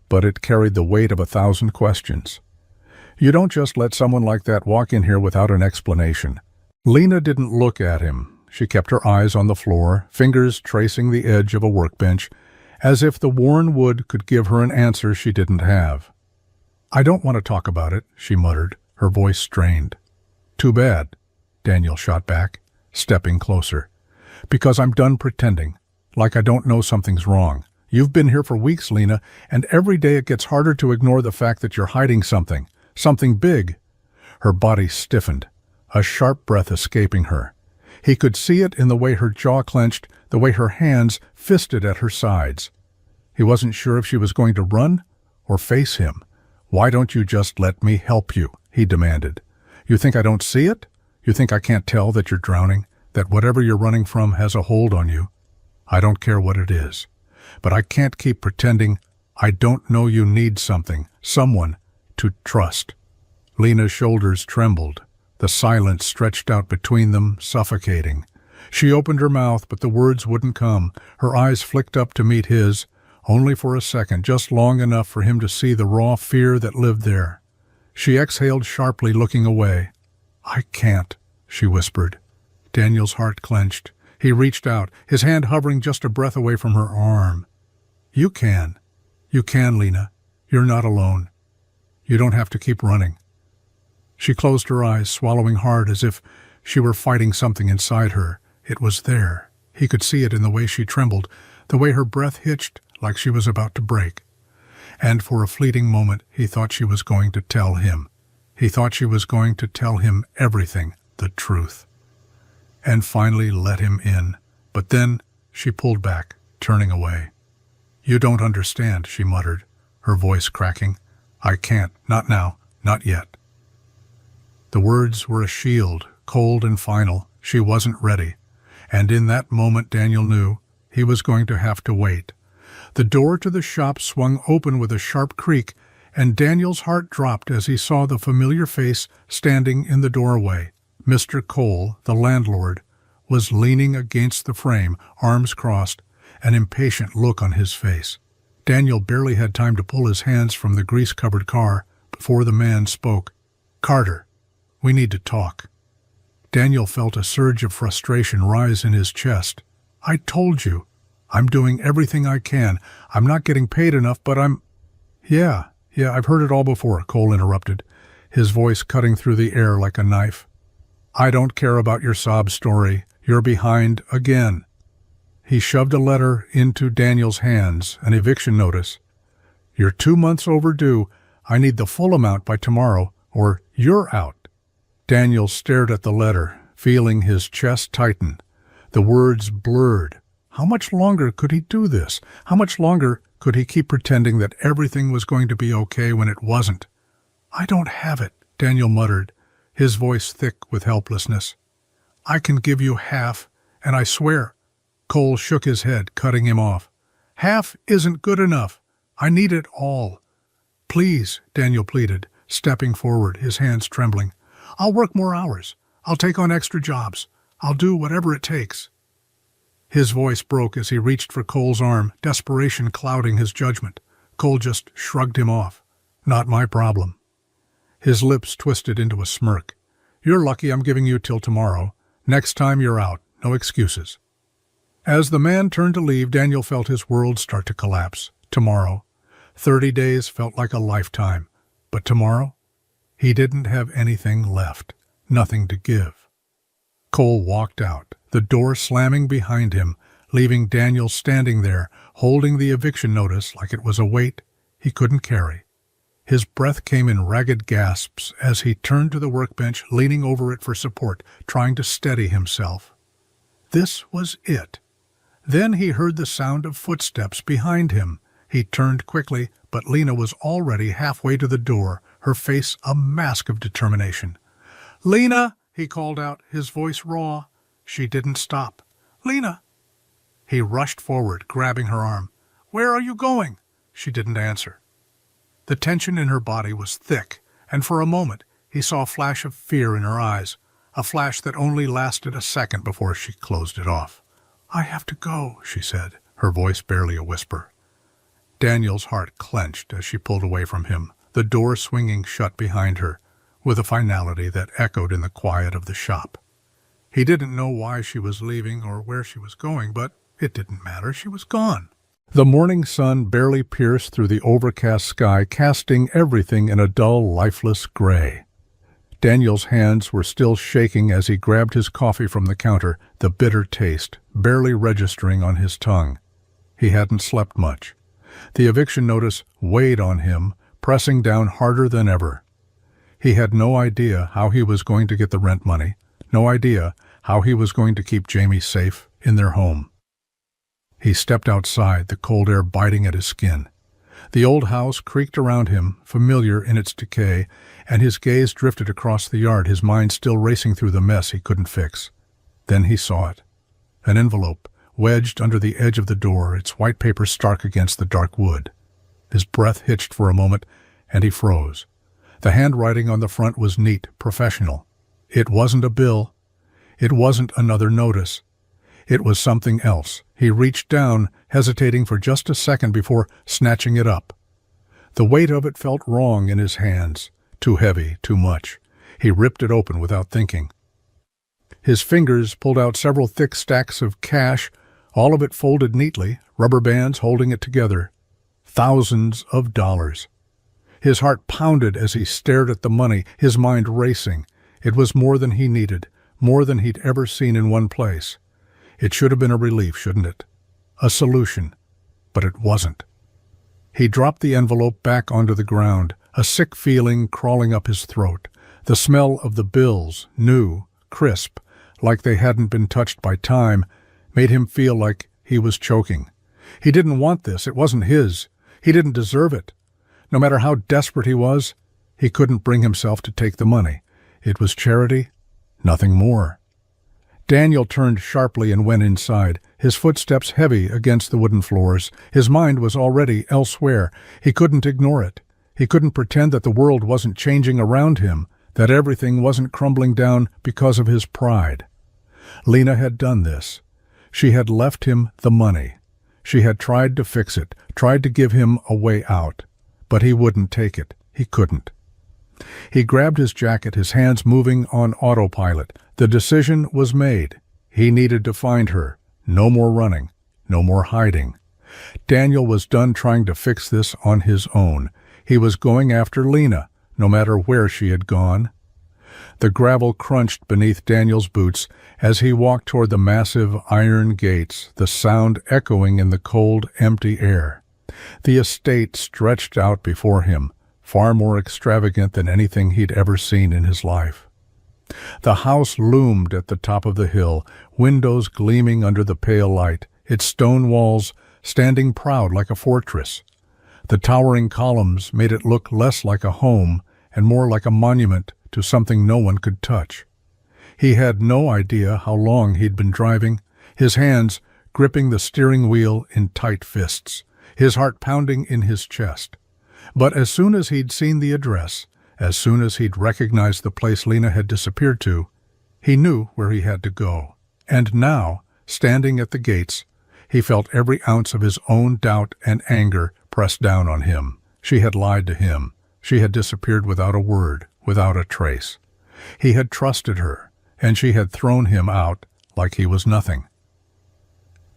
but it carried the weight of 1,000 questions. You don't just let someone like that walk in here without an explanation. Lena didn't look at him. She kept her eyes on the floor, fingers tracing the edge of a workbench, as if the worn wood could give her an answer she didn't have. "I don't want to talk about it," she muttered, her voice strained. "Too bad," Daniel shot back, stepping closer. "Because I'm done pretending, like I don't know something's wrong. You've been here for weeks, Lena, and every day it gets harder to ignore the fact that you're hiding something big." Her body stiffened, a sharp breath escaping her. He could see it in the way her jaw clenched, the way her hands fisted at her sides. He wasn't sure if she was going to run or face him. "Why don't you just let me help you?" he demanded. "You think I don't see it? You think I can't tell that you're drowning, that whatever you're running from has a hold on you? I don't care what it is. But I can't keep pretending I don't know you need something, someone to trust." Lena's shoulders trembled. The silence stretched out between them, suffocating. She opened her mouth, but the words wouldn't come. Her eyes flicked up to meet his, only for a second, just long enough for him to see the raw fear that lived there. She exhaled sharply, looking away. "I can't," she whispered. Daniel's heart clenched. He reached out, his hand hovering just a breath away from her arm. "You can. You can, Lena. You're not alone. You don't have to keep running." She closed her eyes, swallowing hard as if she were fighting something inside her. It was there. He could see it in the way she trembled, the way her breath hitched like she was about to break. And for a fleeting moment, he thought she was going to tell him. He thought she was going to tell him everything, the truth. And finally let him in. But then she pulled back, turning away. "You don't understand," she muttered, her voice cracking. "I can't. Not now. Not yet." The words were a shield, cold and final. She wasn't ready. And in that moment Daniel knew he was going to have to wait. The door to the shop swung open with a sharp creak, and Daniel's heart dropped as he saw the familiar face standing in the doorway. Mr. Cole, the landlord, was leaning against the frame, arms crossed, an impatient look on his face. Daniel barely had time to pull his hands from the grease-covered car before the man spoke. "Carter, we need to talk." Daniel felt a surge of frustration rise in his chest. "I told you. I'm doing everything I can. I'm not getting paid enough, but I'm—" Yeah, I've heard it all before," Cole interrupted, his voice cutting through the air like a knife. "I don't care about your sob story. You're behind again." He shoved a letter into Daniel's hands, an eviction notice. "You're 2 months overdue. I need the full amount by tomorrow, or you're out." Daniel stared at the letter, feeling his chest tighten. The words blurred. How much longer could he do this? How much longer could he keep pretending that everything was going to be okay when it wasn't? "I don't have it," Daniel muttered, his voice thick with helplessness. "I can give you half, and I swear—" Cole shook his head, cutting him off. "Half isn't good enough. I need it all." "Please," Daniel pleaded, stepping forward, his hands trembling. "I'll work more hours. I'll take on extra jobs. I'll do whatever it takes." His voice broke as he reached for Cole's arm, desperation clouding his judgment. Cole just shrugged him off. "Not my problem." His lips twisted into a smirk. "You're lucky I'm giving you till tomorrow. Next time you're out. No excuses." As the man turned to leave, Daniel felt his world start to collapse. Tomorrow. 30 days felt like a lifetime. But tomorrow? He didn't have anything left. Nothing to give. Cole walked out, the door slamming behind him, leaving Daniel standing there, holding the eviction notice like it was a weight he couldn't carry. His breath came in ragged gasps as he turned to the workbench, leaning over it for support, trying to steady himself. This was it. Then he heard the sound of footsteps behind him. He turned quickly, but Lena was already halfway to the door, her face a mask of determination. "Lena!" he called out, his voice raw. She didn't stop. "Lena!" He rushed forward, grabbing her arm. "Where are you going?" She didn't answer. The tension in her body was thick, and for a moment he saw a flash of fear in her eyes, a flash that only lasted a second before she closed it off. "I have to go," she said, her voice barely a whisper. Daniel's heart clenched as she pulled away from him, the door swinging shut behind her, with a finality that echoed in the quiet of the shop. He didn't know why she was leaving or where she was going, but it didn't matter. She was gone. The morning sun barely pierced through the overcast sky, casting everything in a dull, lifeless gray. Daniel's hands were still shaking as he grabbed his coffee from the counter, the bitter taste barely registering on his tongue. He hadn't slept much. The eviction notice weighed on him, pressing down harder than ever. He had no idea how he was going to get the rent money, no idea how he was going to keep Jamie safe in their home. He stepped outside, the cold air biting at his skin. The old house creaked around him, familiar in its decay, and his gaze drifted across the yard, his mind still racing through the mess he couldn't fix. Then he saw it. An envelope, wedged under the edge of the door, its white paper stark against the dark wood. His breath hitched for a moment, and he froze. The handwriting on the front was neat, professional. It wasn't a bill. It wasn't another notice. It was something else. He reached down, hesitating for just a second before snatching it up. The weight of it felt wrong in his hands. Too heavy, too much. He ripped it open without thinking. His fingers pulled out several thick stacks of cash, all of it folded neatly, rubber bands holding it together. Thousands of dollars. His heart pounded as he stared at the money, his mind racing. It was more than he needed, more than he'd ever seen in one place. It should have been a relief, shouldn't it? A solution. But it wasn't. He dropped the envelope back onto the ground, a sick feeling crawling up his throat. The smell of the bills, new, crisp, like they hadn't been touched by time, made him feel like he was choking. He didn't want this. It wasn't his. He didn't deserve it. No matter how desperate he was, he couldn't bring himself to take the money. It was charity, nothing more. Daniel turned sharply and went inside, his footsteps heavy against the wooden floors. His mind was already elsewhere. He couldn't ignore it. He couldn't pretend that the world wasn't changing around him, that everything wasn't crumbling down because of his pride. Lena had done this. She had left him the money. She had tried to fix it, tried to give him a way out. But he wouldn't take it. He couldn't. He grabbed his jacket, his hands moving on autopilot. The decision was made. He needed to find her. No more running. No more hiding. Daniel was done trying to fix this on his own. He was going after Lena, no matter where she had gone. The gravel crunched beneath Daniel's boots as he walked toward the massive iron gates, the sound echoing in the cold, empty air. The estate stretched out before him, far more extravagant than anything he'd ever seen in his life. The house loomed at the top of the hill, windows gleaming under the pale light, its stone walls standing proud like a fortress. The towering columns made it look less like a home and more like a monument to something no one could touch. He had no idea how long he'd been driving, his hands gripping the steering wheel in tight fists, his heart pounding in his chest. But as soon as he'd seen the address, as soon as he'd recognized the place Lena had disappeared to, he knew where he had to go. And now, standing at the gates, he felt every ounce of his own doubt and anger pressed down on him. She had lied to him. She had disappeared without a word, without a trace. He had trusted her, and she had thrown him out like he was nothing.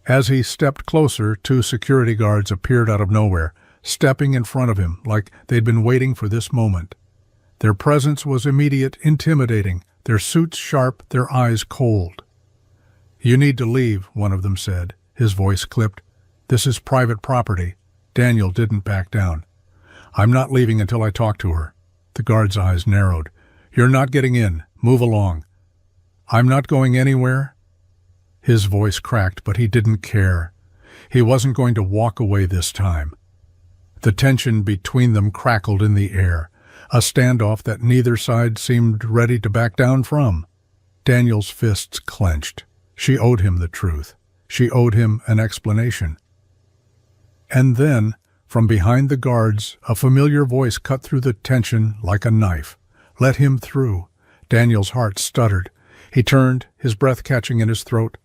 As he stepped closer, 2 security guards appeared out of nowhere, stepping in front of him like they'd been waiting for this moment. Their presence was immediate, intimidating, their suits sharp, their eyes cold. "You need to leave," one of them said, his voice clipped. "This is private property." Daniel didn't back down. "I'm not leaving until I talk to her." The guard's eyes narrowed. "You're not getting in. Move along." "I'm not going anywhere." His voice cracked, but he didn't care. He wasn't going to walk away this time. The tension between them crackled in the air, a standoff that neither side seemed ready to back down from. Daniel's fists clenched. She owed him the truth. She owed him an explanation. And then, from behind the guards, a familiar voice cut through the tension like a knife. "Let him through." Daniel's heart stuttered. He turned, his breath catching in his throat.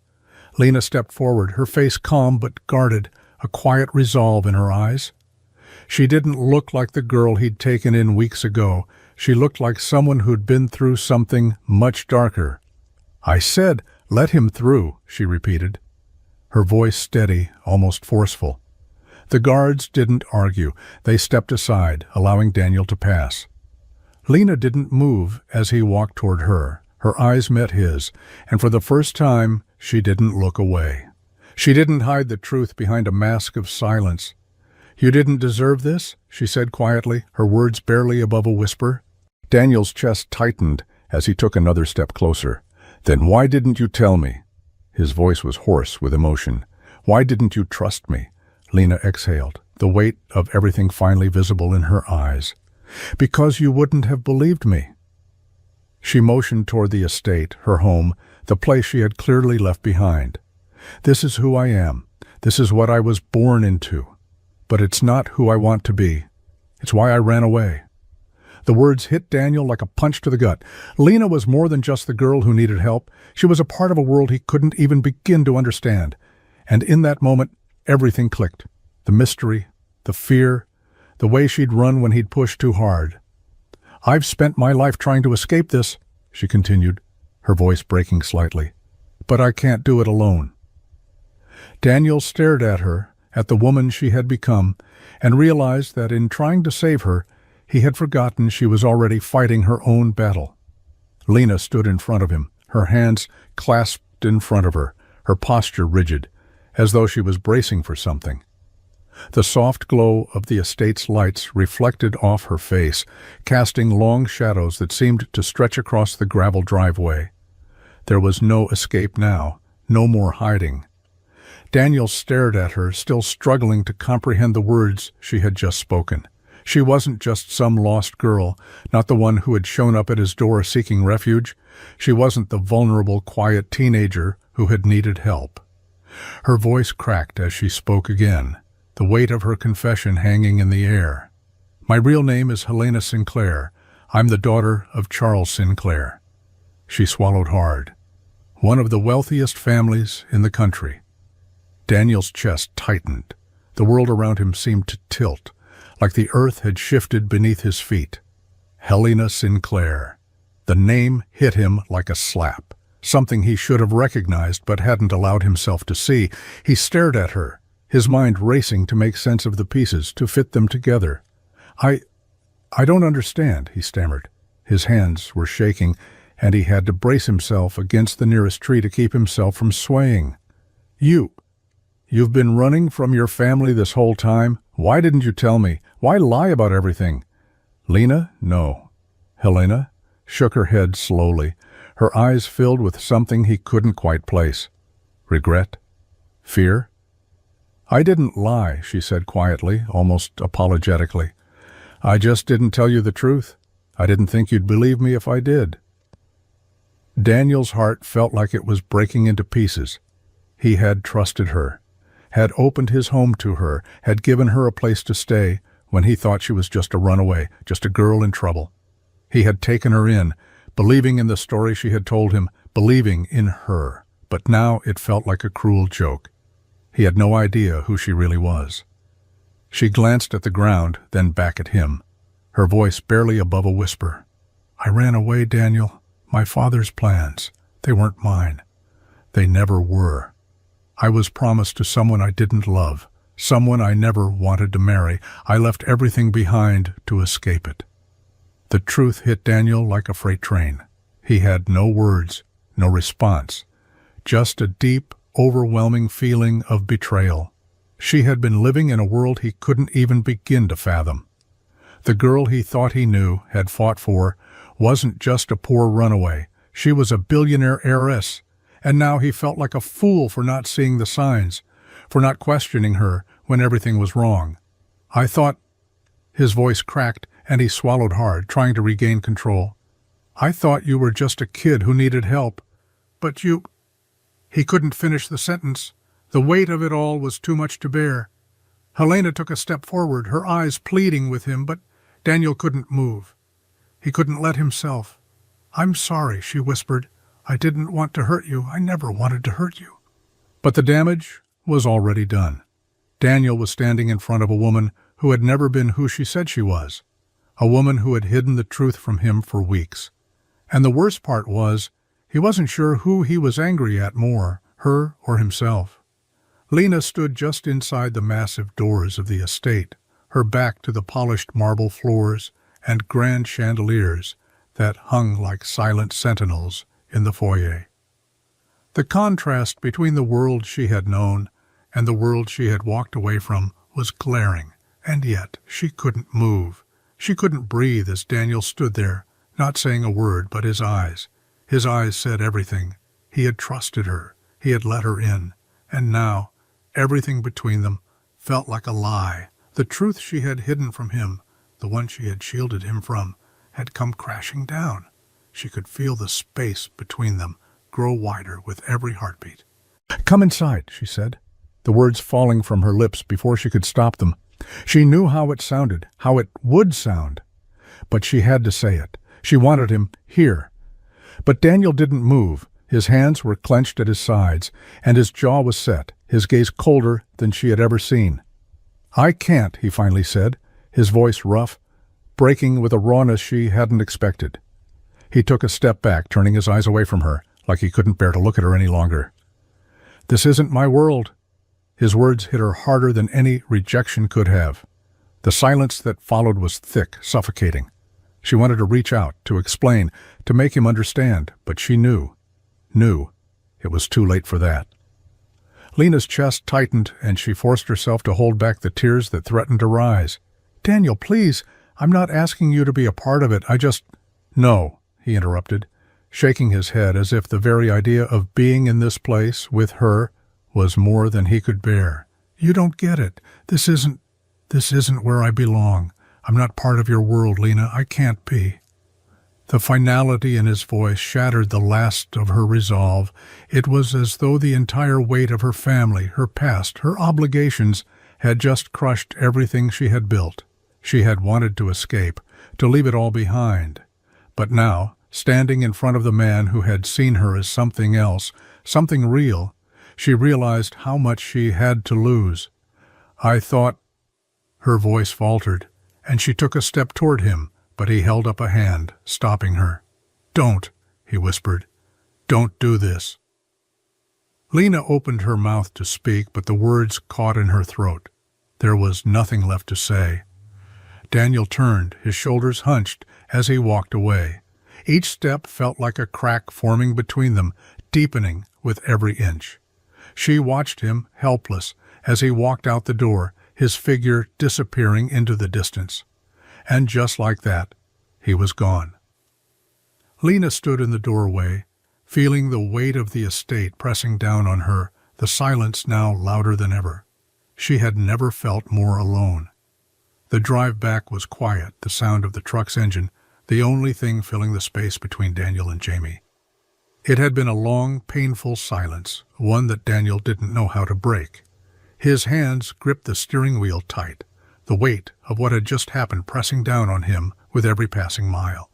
Lena stepped forward, her face calm but guarded, a quiet resolve in her eyes. She didn't look like the girl he'd taken in weeks ago. She looked like someone who'd been through something much darker. "I said, let him through," she repeated, her voice steady, almost forceful. The guards didn't argue. They stepped aside, allowing Daniel to pass. Lena didn't move as he walked toward her. Her eyes met his, and for the first time, she didn't look away. She didn't hide the truth behind a mask of silence. "You didn't deserve this," she said quietly, her words barely above a whisper. Daniel's chest tightened as he took another step closer. "Then why didn't you tell me?" His voice was hoarse with emotion. "Why didn't you trust me?" Lena exhaled, the weight of everything finally visible in her eyes. "Because you wouldn't have believed me." She motioned toward the estate, her home, the place she had clearly left behind. "This is who I am. This is what I was born into. But it's not who I want to be. It's why I ran away." The words hit Daniel like a punch to the gut. Lena was more than just the girl who needed help. She was a part of a world he couldn't even begin to understand. And in that moment, everything clicked. The mystery, the fear, the way she'd run when he'd pushed too hard. "I've spent my life trying to escape this," she continued, her voice breaking slightly. "But I can't do it alone." Daniel stared at her, at the woman she had become, and realized that in trying to save her, he had forgotten she was already fighting her own battle. Lena stood in front of him, her hands clasped in front of her, her posture rigid, as though she was bracing for something. The soft glow of the estate's lights reflected off her face, casting long shadows that seemed to stretch across the gravel driveway. There was no escape now, no more hiding. Daniel stared at her, still struggling to comprehend the words she had just spoken. She wasn't just some lost girl, not the one who had shown up at his door seeking refuge. She wasn't the vulnerable, quiet teenager who had needed help. Her voice cracked as she spoke again, the weight of her confession hanging in the air. "My real name is Helena Sinclair. I'm the daughter of Charles Sinclair." She swallowed hard. "One of the wealthiest families in the country." Daniel's chest tightened. The world around him seemed to tilt, like the earth had shifted beneath his feet. Helena Sinclair. The name hit him like a slap, something he should have recognized but hadn't allowed himself to see. He stared at her, his mind racing to make sense of the pieces, to fit them together. I don't understand," he stammered. His hands were shaking, and he had to brace himself against the nearest tree to keep himself from swaying. You've been running from your family this whole time? Why didn't you tell me? Why lie about everything?" "Lena, no." Helena shook her head slowly, her eyes filled with something he couldn't quite place. Regret? Fear? "I didn't lie," she said quietly, almost apologetically. "I just didn't tell you the truth. I didn't think you'd believe me if I did." Daniel's heart felt like it was breaking into pieces. He had trusted her, had opened his home to her, had given her a place to stay when he thought she was just a runaway, just a girl in trouble. He had taken her in, believing in the story she had told him, believing in her. But now it felt like a cruel joke. He had no idea who she really was. She glanced at the ground, then back at him, her voice barely above a whisper. "I ran away, Daniel. My father's plans. They weren't mine. They never were. I was promised to someone I didn't love, someone I never wanted to marry. I left everything behind to escape it." The truth hit Daniel like a freight train. He had no words, no response, just a deep, overwhelming feeling of betrayal. She had been living in a world he couldn't even begin to fathom. The girl he thought he knew, had fought for, wasn't just a poor runaway. She was a billionaire heiress. And now he felt like a fool for not seeing the signs, for not questioning her when everything was wrong. "I thought—" His voice cracked, and he swallowed hard, trying to regain control. "I thought you were just a kid who needed help. But you—" He couldn't finish the sentence. The weight of it all was too much to bear. Helena took a step forward, her eyes pleading with him, but Daniel couldn't move. He couldn't let himself. "I'm sorry," she whispered. "I didn't want to hurt you. I never wanted to hurt you." But the damage was already done. Daniel was standing in front of a woman who had never been who she said she was, a woman who had hidden the truth from him for weeks. And the worst part was, he wasn't sure who he was angry at more, her or himself. Lena stood just inside the massive doors of the estate, her back to the polished marble floors and grand chandeliers that hung like silent sentinels in the foyer. The contrast between the world she had known and the world she had walked away from was glaring, and yet she couldn't move. She couldn't breathe as Daniel stood there, not saying a word, but his eyes. His eyes said everything. He had trusted her. He had let her in. And now, everything between them felt like a lie. The truth she had hidden from him, the one she had shielded him from, had come crashing down. She could feel the space between them grow wider with every heartbeat. "Come inside," she said, the words falling from her lips before she could stop them. She knew how it sounded, how it would sound. But she had to say it. She wanted him here. But Daniel didn't move. His hands were clenched at his sides, and his jaw was set, his gaze colder than she had ever seen. "I can't," he finally said, his voice rough, breaking with a rawness she hadn't expected. He took a step back, turning his eyes away from her, like he couldn't bear to look at her any longer. "This isn't my world." His words hit her harder than any rejection could have. The silence that followed was thick, suffocating. She wanted to reach out, to explain, to make him understand, but she knew. knew it was too late for that. Lena's chest tightened, and she forced herself to hold back the tears that threatened to rise. "Daniel, please, I'm not asking you to be a part of it. No," he interrupted, shaking his head as if the very idea of being in this place with her was more than he could bear. "You don't get it. This isn't where I belong. I'm not part of your world, Lena. I can't be." The finality in his voice shattered the last of her resolve. It was as though the entire weight of her family, her past, her obligations, had just crushed everything she had built. She had wanted to escape, to leave it all behind. But now, standing in front of the man who had seen her as something else, something real, she realized how much she had to lose. "I thought—" Her voice faltered, and she took a step toward him, but he held up a hand, stopping her. "Don't," he whispered. "Don't do this." Lena opened her mouth to speak, but the words caught in her throat. There was nothing left to say. Daniel turned, his shoulders hunched, as he walked away. Each step felt like a crack forming between them, deepening with every inch. She watched him, helpless, as he walked out the door, his figure disappearing into the distance. And just like that, he was gone. Lena stood in the doorway, feeling the weight of the estate pressing down on her, the silence now louder than ever. She had never felt more alone. The drive back was quiet, the sound of the truck's engine, the only thing filling the space between Daniel and Jamie. It had been a long, painful silence, one that Daniel didn't know how to break. His hands gripped the steering wheel tight, the weight of what had just happened pressing down on him with every passing mile.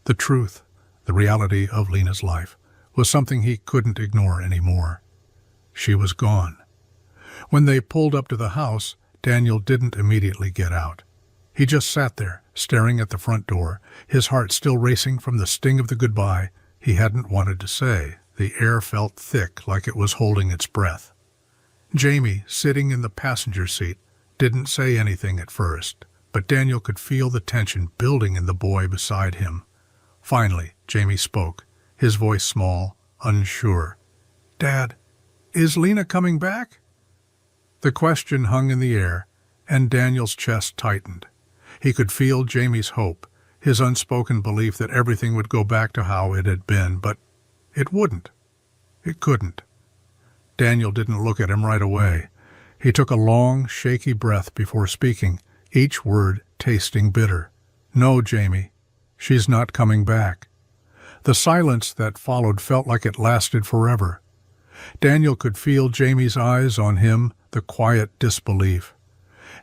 The truth, the reality of Lena's life, was something he couldn't ignore anymore. She was gone. When they pulled up to the house, Daniel didn't immediately get out. He just sat there, staring at the front door, his heart still racing from the sting of the goodbye he hadn't wanted to say. The air felt thick, like it was holding its breath. Jamie, sitting in the passenger seat, didn't say anything at first, but Daniel could feel the tension building in the boy beside him. Finally, Jamie spoke, his voice small, unsure. "Dad, is Lena coming back?" The question hung in the air, and Daniel's chest tightened. He could feel Jamie's hope, his unspoken belief that everything would go back to how it had been, but it wouldn't. It couldn't. Daniel didn't look at him right away. He took a long, shaky breath before speaking, each word tasting bitter. "No, Jamie, she's not coming back." The silence that followed felt like it lasted forever. Daniel could feel Jamie's eyes on him, the quiet disbelief.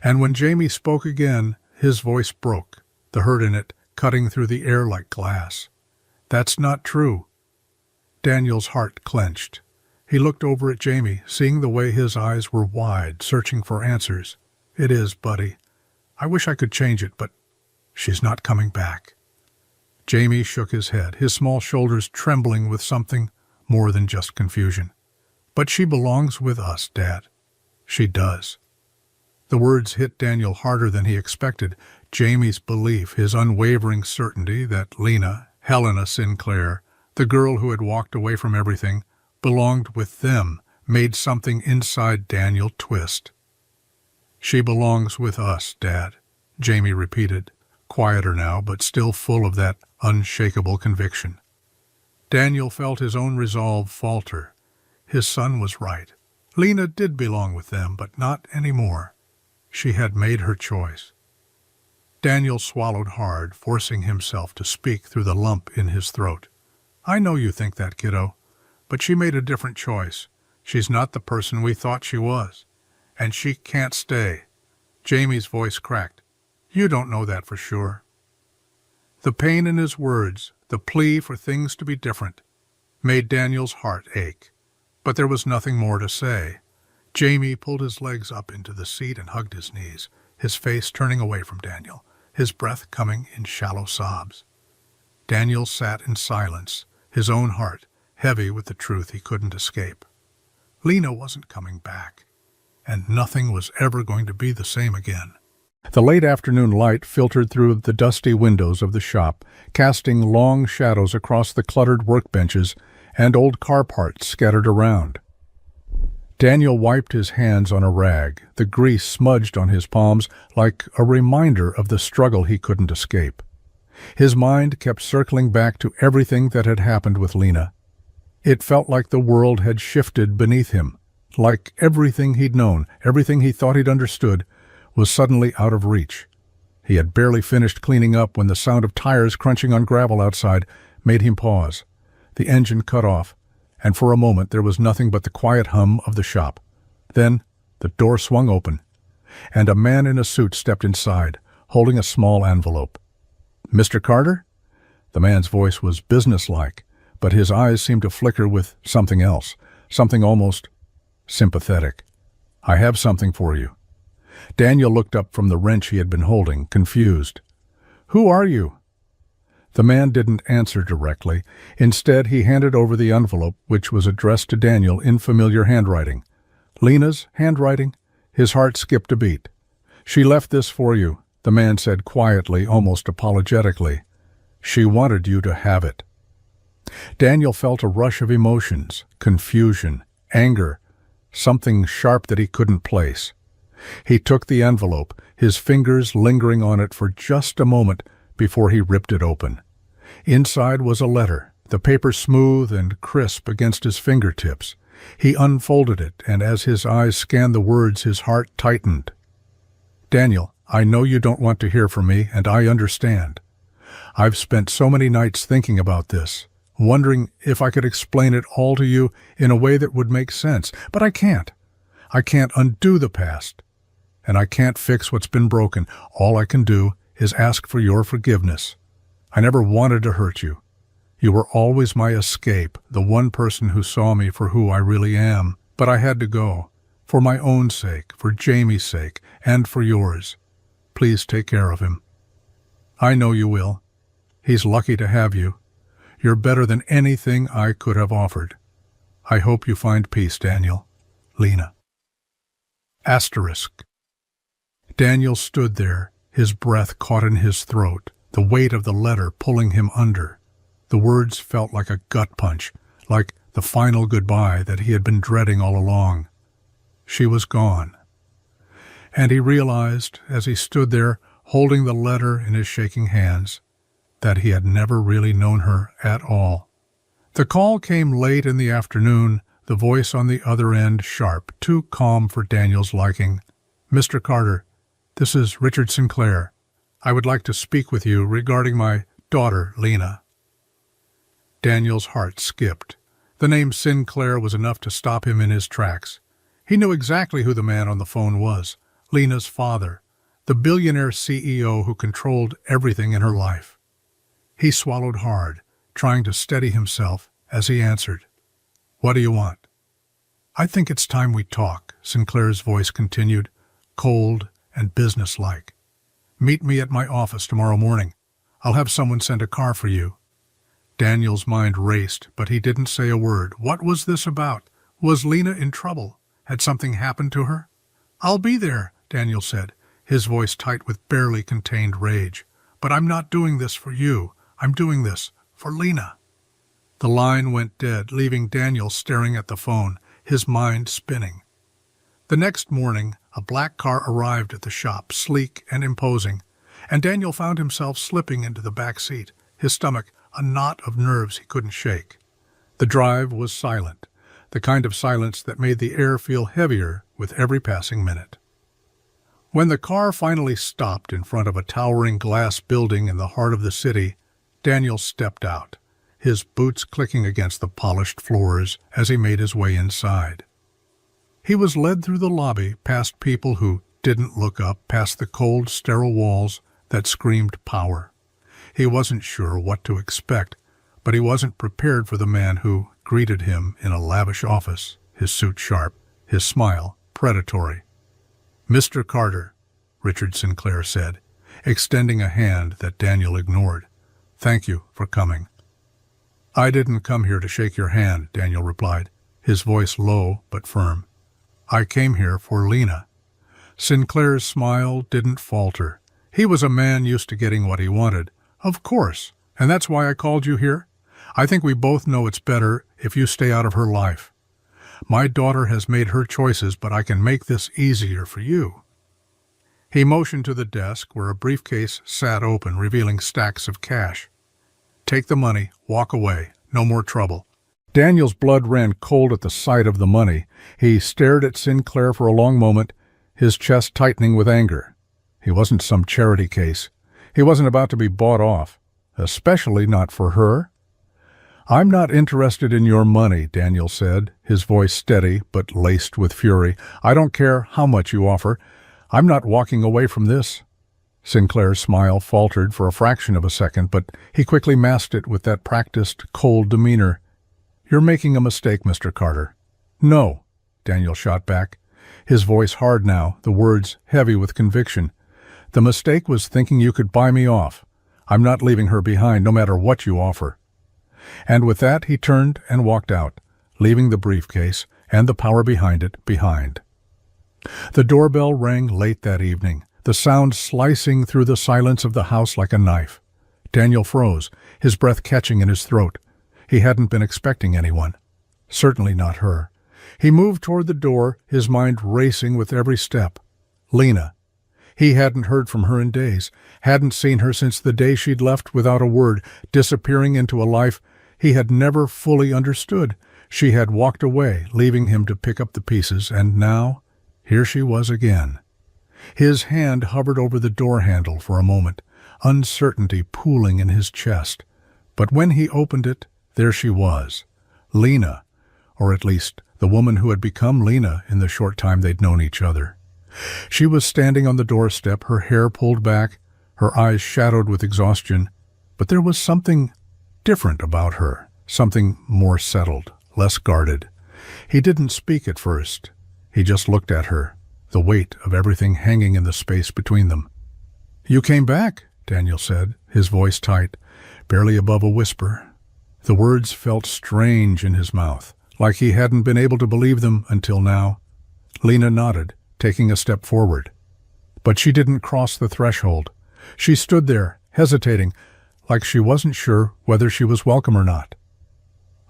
And when Jamie spoke again, his voice broke, the hurt in it cutting through the air like glass. "That's not true." Daniel's heart clenched. He looked over at Jamie, seeing the way his eyes were wide, searching for answers. "It is, buddy. I wish I could change it, but she's not coming back." Jamie shook his head, his small shoulders trembling with something more than just confusion. "But she belongs with us, Dad. She does." The words hit Daniel harder than he expected. Jamie's belief, his unwavering certainty that Lena, Helena Sinclair, the girl who had walked away from everything, belonged with them, made something inside Daniel twist. "She belongs with us, Dad," Jamie repeated, quieter now, but still full of that unshakable conviction. Daniel felt his own resolve falter. His son was right. Lena did belong with them, but not anymore. She had made her choice. Daniel swallowed hard, forcing himself to speak through the lump in his throat. "I know you think that, kiddo, but she made a different choice. She's not the person we thought she was. And she can't stay." Jamie's voice cracked. "You don't know that for sure." The pain in his words, the plea for things to be different, made Daniel's heart ache. But there was nothing more to say. Jamie pulled his legs up into the seat and hugged his knees, his face turning away from Daniel, his breath coming in shallow sobs. Daniel sat in silence, his own heart heavy with the truth he couldn't escape. Lena wasn't coming back, and nothing was ever going to be the same again. The late afternoon light filtered through the dusty windows of the shop, casting long shadows across the cluttered workbenches and old car parts scattered around. Daniel wiped his hands on a rag, the grease smudged on his palms like a reminder of the struggle he couldn't escape. His mind kept circling back to everything that had happened with Lena. It felt like the world had shifted beneath him, like everything he'd known, everything he thought he'd understood, was suddenly out of reach. He had barely finished cleaning up when the sound of tires crunching on gravel outside made him pause. The engine cut off, and for a moment there was nothing but the quiet hum of the shop. Then the door swung open, and a man in a suit stepped inside, holding a small envelope. "Mr. Carter?" The man's voice was businesslike, but his eyes seemed to flicker with something else, something almost sympathetic. "I have something for you." Daniel looked up from the wrench he had been holding, confused. "Who are you?" The man didn't answer directly. Instead, he handed over the envelope, which was addressed to Daniel in familiar handwriting. Lena's handwriting? His heart skipped a beat. "She left this for you," the man said quietly, almost apologetically. "She wanted you to have it." Daniel felt a rush of emotions, confusion, anger, something sharp that he couldn't place. He took the envelope, his fingers lingering on it for just a moment before he ripped it open. Inside was a letter, the paper smooth and crisp against his fingertips. He unfolded it, and as his eyes scanned the words, his heart tightened. "Daniel, I know you don't want to hear from me, and I understand. I've spent so many nights thinking about this, wondering if I could explain it all to you in a way that would make sense, but I can't. I can't undo the past, and I can't fix what's been broken. All I can do is ask for your forgiveness. I never wanted to hurt you. You were always my escape, the one person who saw me for who I really am. But I had to go, for my own sake, for Jamie's sake, and for yours. Please take care of him. I know you will. He's lucky to have you. You're better than anything I could have offered. I hope you find peace, Daniel. Lena." Asterisk. Daniel stood there, his breath caught in his throat, the weight of the letter pulling him under. The words felt like a gut punch, like the final goodbye that he had been dreading all along. She was gone. And he realized, as he stood there, holding the letter in his shaking hands, that he had never really known her at all. The call came late in the afternoon, the voice on the other end sharp, too calm for Daniel's liking. "Mr. Carter, this is Richard Sinclair. I would like to speak with you regarding my daughter, Lena." Daniel's heart skipped. The name Sinclair was enough to stop him in his tracks. He knew exactly who the man on the phone was, Lena's father, the billionaire CEO who controlled everything in her life. He swallowed hard, trying to steady himself as he answered. "What do you want?" "I think it's time we talk," Sinclair's voice continued, cold and businesslike. "Meet me at my office tomorrow morning. I'll have someone send a car for you." Daniel's mind raced, but he didn't say a word. What was this about? Was Lena in trouble? Had something happened to her? "I'll be there," Daniel said, his voice tight with barely contained rage. "But I'm not doing this for you. I'm doing this for Lena." The line went dead, leaving Daniel staring at the phone, his mind spinning. The next morning, a black car arrived at the shop, sleek and imposing, and Daniel found himself slipping into the back seat, his stomach a knot of nerves he couldn't shake. The drive was silent, the kind of silence that made the air feel heavier with every passing minute. When the car finally stopped in front of a towering glass building in the heart of the city, Daniel stepped out, his boots clicking against the polished floors as he made his way inside. He was led through the lobby, past people who didn't look up, past the cold, sterile walls that screamed power. He wasn't sure what to expect, but he wasn't prepared for the man who greeted him in a lavish office, his suit sharp, his smile predatory. "Mr. Carter," Richard Sinclair said, extending a hand that Daniel ignored. "Thank you for coming." "I didn't come here to shake your hand," Daniel replied, his voice low but firm. "I came here for Lena." Sinclair's smile didn't falter. He was a man used to getting what he wanted. "Of course, and that's why I called you here. I think we both know it's better if you stay out of her life. My daughter has made her choices, but I can make this easier for you." He motioned to the desk where a briefcase sat open, revealing stacks of cash. "Take the money, walk away, no more trouble." Daniel's blood ran cold at the sight of the money. He stared at Sinclair for a long moment, his chest tightening with anger. He wasn't some charity case. He wasn't about to be bought off, especially not for her. "I'm not interested in your money," Daniel said, his voice steady but laced with fury. "I don't care how much you offer. I'm not walking away from this." Sinclair's smile faltered for a fraction of a second, but he quickly masked it with that practiced, cold demeanor. "You're making a mistake, Mr. Carter." "No," Daniel shot back, his voice hard now, the words heavy with conviction. "The mistake was thinking you could buy me off. I'm not leaving her behind, no matter what you offer." And with that he turned and walked out, leaving the briefcase and the power behind it behind. The doorbell rang late that evening, the sound slicing through the silence of the house like a knife. Daniel froze, his breath catching in his throat. He hadn't been expecting anyone. Certainly not her. He moved toward the door, his mind racing with every step. Lena. He hadn't heard from her in days, hadn't seen her since the day she'd left without a word, disappearing into a life he had never fully understood. She had walked away, leaving him to pick up the pieces, and now, here she was again. His hand hovered over the door handle for a moment, uncertainty pooling in his chest. But when he opened it, there she was, Lena, or at least the woman who had become Lena in the short time they'd known each other. She was standing on the doorstep, her hair pulled back, her eyes shadowed with exhaustion, but there was something different about her, something more settled, less guarded. He didn't speak at first. He just looked at her, the weight of everything hanging in the space between them. "You came back," Daniel said, his voice tight, barely above a whisper. The words felt strange in his mouth, like he hadn't been able to believe them until now. Lena nodded, taking a step forward. But she didn't cross the threshold. She stood there, hesitating, like she wasn't sure whether she was welcome or not.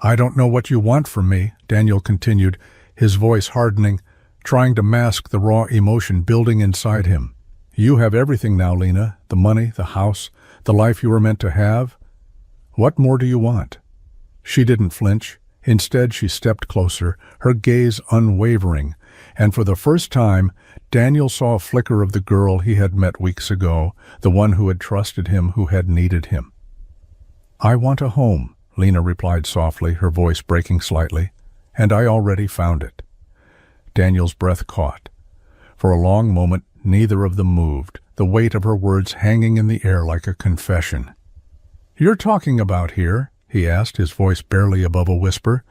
"I don't know what you want from me," Daniel continued, his voice hardening, trying to mask the raw emotion building inside him. "You have everything now, Lena, the money, the house, the life you were meant to have. What more do you want?" She didn't flinch. Instead, she stepped closer, her gaze unwavering, and for the first time, Daniel saw a flicker of the girl he had met weeks ago, the one who had trusted him, who had needed him. "I want a home," Lena replied softly, her voice breaking slightly, "and I already found it." Daniel's breath caught. For a long moment, neither of them moved, the weight of her words hanging in the air like a confession. "You're talking about here?" he asked, his voice barely above a whisper,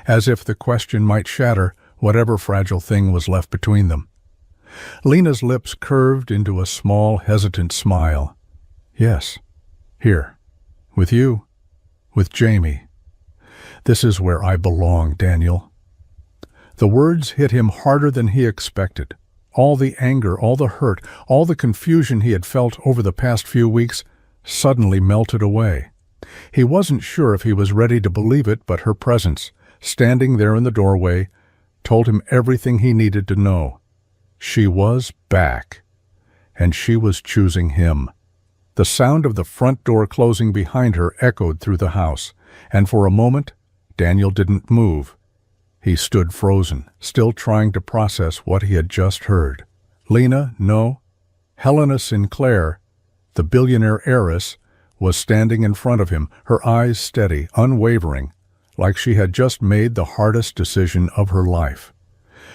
as if the question might shatter whatever fragile thing was left between them. Lena's lips curved into a small, hesitant smile. "Yes, here, with you, with Jamie. This is where I belong, Daniel." The words hit him harder than he expected. All the anger, all the hurt, all the confusion he had felt over the past few weeks suddenly melted away. He wasn't sure if he was ready to believe it, but her presence, standing there in the doorway, told him everything he needed to know. She was back, and she was choosing him. The sound of the front door closing behind her echoed through the house, and for a moment, Daniel didn't move. He stood frozen, still trying to process what he had just heard. Lena, no, Helena Sinclair, the billionaire heiress, was standing in front of him, her eyes steady, unwavering, like she had just made the hardest decision of her life.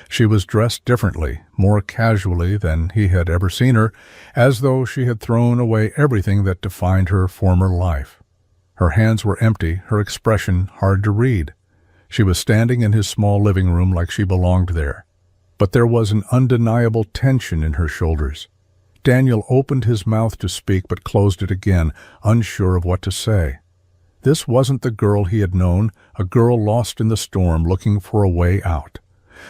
She was dressed differently, more casually than he had ever seen her, as though she had thrown away everything that defined her former life. Her hands were empty, her expression hard to read. She was standing in his small living room like she belonged there, but there was an undeniable tension in her shoulders. Daniel opened his mouth to speak but closed it again, unsure of what to say. This wasn't the girl he had known, a girl lost in the storm looking for a way out.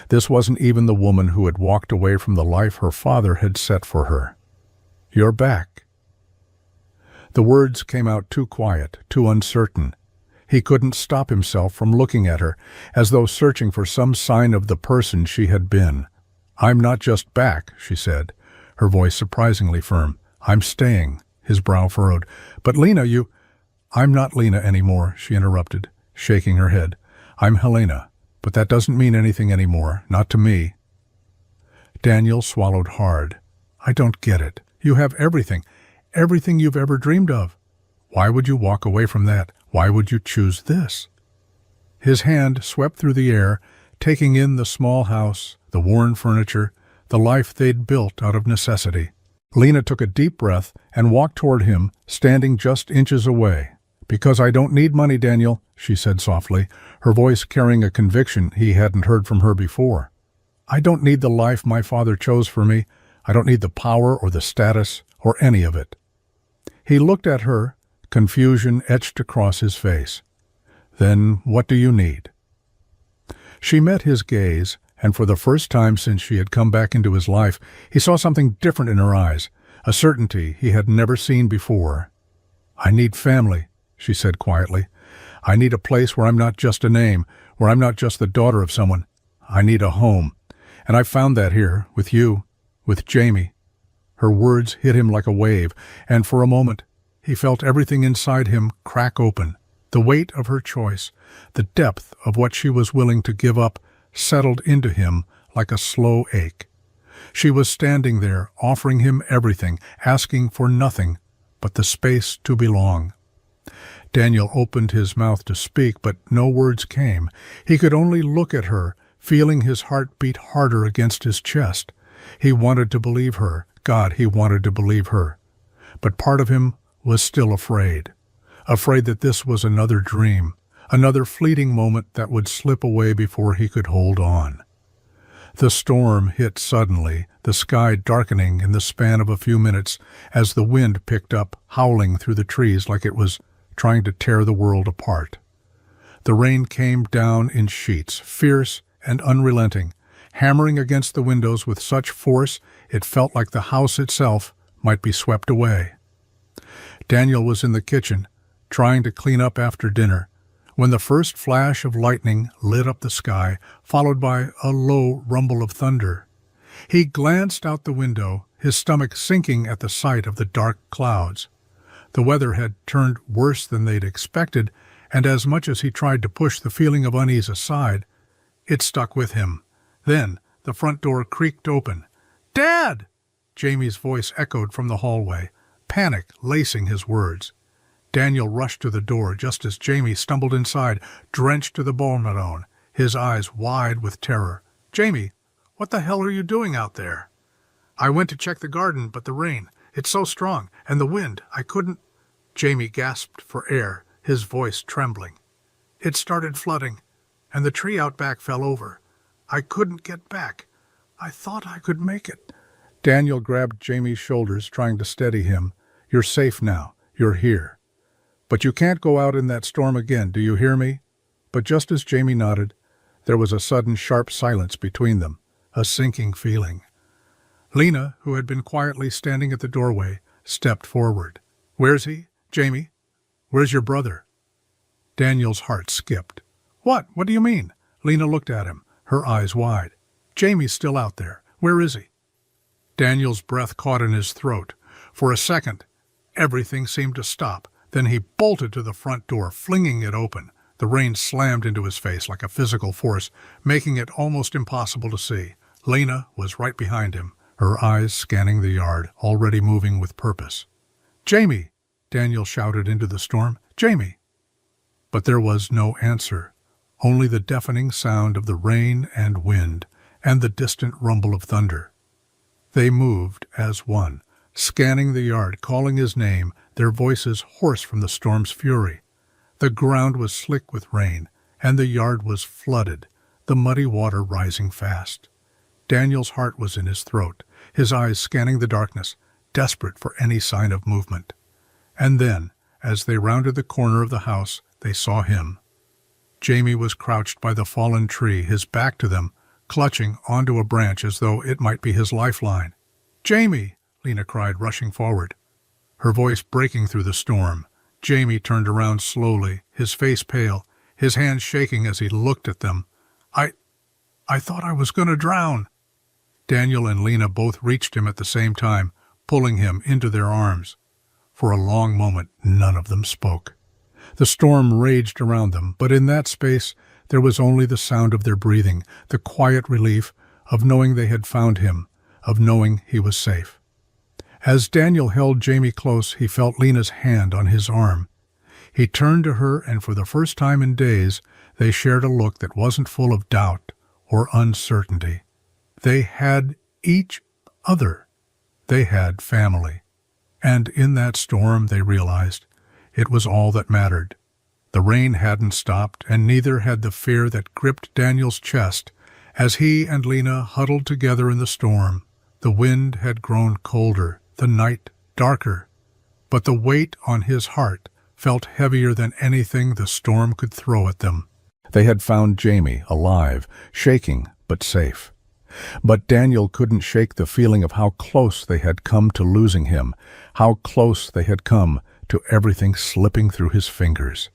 This wasn't even the woman who had walked away from the life her father had set for her. "You're back." The words came out too quiet, too uncertain. He couldn't stop himself from looking at her, as though searching for some sign of the person she had been. "I'm not just back," she said, her voice surprisingly firm. "I'm staying." His brow furrowed. "But Lena, you—" "I'm not Lena anymore," she interrupted, shaking her head. "I'm Helena, but that doesn't mean anything anymore, not to me." Daniel swallowed hard. "I don't get it. You have everything, everything you've ever dreamed of. Why would you walk away from that? Why would you choose this?" His hand swept through the air, taking in the small house, the worn furniture, the life they'd built out of necessity. Lena took a deep breath and walked toward him, standing just inches away. "Because I don't need money, Daniel," she said softly, her voice carrying a conviction he hadn't heard from her before. "I don't need the life my father chose for me. I don't need the power or the status or any of it." He looked at her, confusion etched across his face. "Then what do you need?" She met his gaze, and for the first time since she had come back into his life, he saw something different in her eyes, a certainty he had never seen before. "I need family," she said quietly. "I need a place where I'm not just a name, where I'm not just the daughter of someone. I need a home. And I found that here, with you, with Jamie." Her words hit him like a wave, and for a moment he felt everything inside him crack open. The weight of her choice, the depth of what she was willing to give up, settled into him like a slow ache. She was standing there, offering him everything, asking for nothing but the space to belong. Daniel opened his mouth to speak, but no words came. He could only look at her, feeling his heart beat harder against his chest. He wanted to believe her. God, he wanted to believe her. But part of him was still afraid. Afraid that this was another dream, another fleeting moment that would slip away before he could hold on. The storm hit suddenly, the sky darkening in the span of a few minutes as the wind picked up, howling through the trees like it was trying to tear the world apart. The rain came down in sheets, fierce and unrelenting, hammering against the windows with such force it felt like the house itself might be swept away. Daniel was in the kitchen, trying to clean up after dinner, when the first flash of lightning lit up the sky, followed by a low rumble of thunder. He glanced out the window, his stomach sinking at the sight of the dark clouds. The weather had turned worse than they'd expected, and as much as he tried to push the feeling of unease aside, it stuck with him. Then the front door creaked open. "Dad!" Jamie's voice echoed from the hallway, panic lacing his words. Daniel rushed to the door just as Jamie stumbled inside, drenched to the bone, his eyes wide with terror. "Jamie, what the hell are you doing out there?" "I went to check the garden, but the rain, it's so strong, and the wind, I couldn't—" Jamie gasped for air, his voice trembling. "It started flooding, and the tree out back fell over. I couldn't get back. I thought I could make it." Daniel grabbed Jamie's shoulders, trying to steady him. "You're safe now. You're here. But you can't go out in that storm again, do you hear me?" But just as Jamie nodded, there was a sudden sharp silence between them, a sinking feeling. Lena, who had been quietly standing at the doorway, stepped forward. "Where's he? Jamie? Where's your brother?" Daniel's heart skipped. What? What do you mean?" Lena looked at him, her eyes wide. "Jamie's still out there. Where is he?" Daniel's breath caught in his throat. For a second, everything seemed to stop. Then he bolted to the front door, flinging it open. The rain slammed into his face like a physical force, making it almost impossible to see. Lena was right behind him, her eyes scanning the yard, already moving with purpose. "Jamie!" Daniel shouted into the storm. "Jamie!" But there was no answer, only the deafening sound of the rain and wind and the distant rumble of thunder. They moved as one, scanning the yard, calling his name, their voices hoarse from the storm's fury. The ground was slick with rain, and the yard was flooded, the muddy water rising fast. Daniel's heart was in his throat, his eyes scanning the darkness, desperate for any sign of movement. And then, as they rounded the corner of the house, they saw him. Jamie was crouched by the fallen tree, his back to them, clutching onto a branch as though it might be his lifeline. "Jamie!" Lena cried, rushing forward, her voice breaking through the storm. Jamie turned around slowly, his face pale, his hands shaking as he looked at them. I thought I was going to drown." Daniel and Lena both reached him at the same time, pulling him into their arms. For a long moment, none of them spoke. The storm raged around them, but in that space there was only the sound of their breathing, the quiet relief of knowing they had found him, of knowing he was safe. As Daniel held Jamie close, he felt Lena's hand on his arm. He turned to her, and for the first time in days, they shared a look that wasn't full of doubt or uncertainty. They had each other. They had family. And in that storm, they realized, it was all that mattered. The rain hadn't stopped, and neither had the fear that gripped Daniel's chest as he and Lena huddled together in the storm. The wind had grown colder, the night darker, but the weight on his heart felt heavier than anything the storm could throw at them. They had found Jamie alive, shaking but safe. But Daniel couldn't shake the feeling of how close they had come to losing him, how close they had come to everything slipping through his fingers.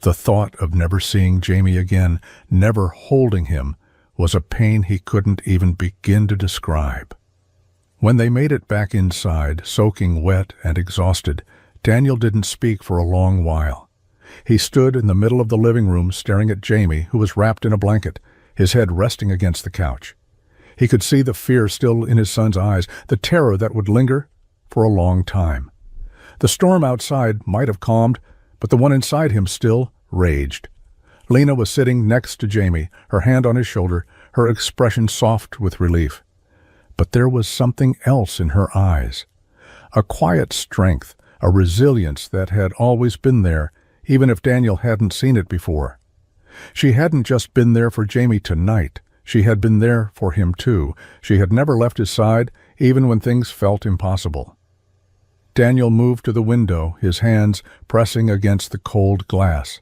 The thought of never seeing Jamie again, never holding him, was a pain he couldn't even begin to describe. When they made it back inside, soaking wet and exhausted, Daniel didn't speak for a long while. He stood in the middle of the living room staring at Jamie, who was wrapped in a blanket, his head resting against the couch. He could see the fear still in his son's eyes, the terror that would linger for a long time. The storm outside might have calmed, but the one inside him still raged. Lena was sitting next to Jamie, her hand on his shoulder, her expression soft with relief. But there was something else in her eyes. A quiet strength, a resilience that had always been there, even if Daniel hadn't seen it before. She hadn't just been there for Jamie tonight. She had been there for him too. She had never left his side, even when things felt impossible. Daniel moved to the window, his hands pressing against the cold glass.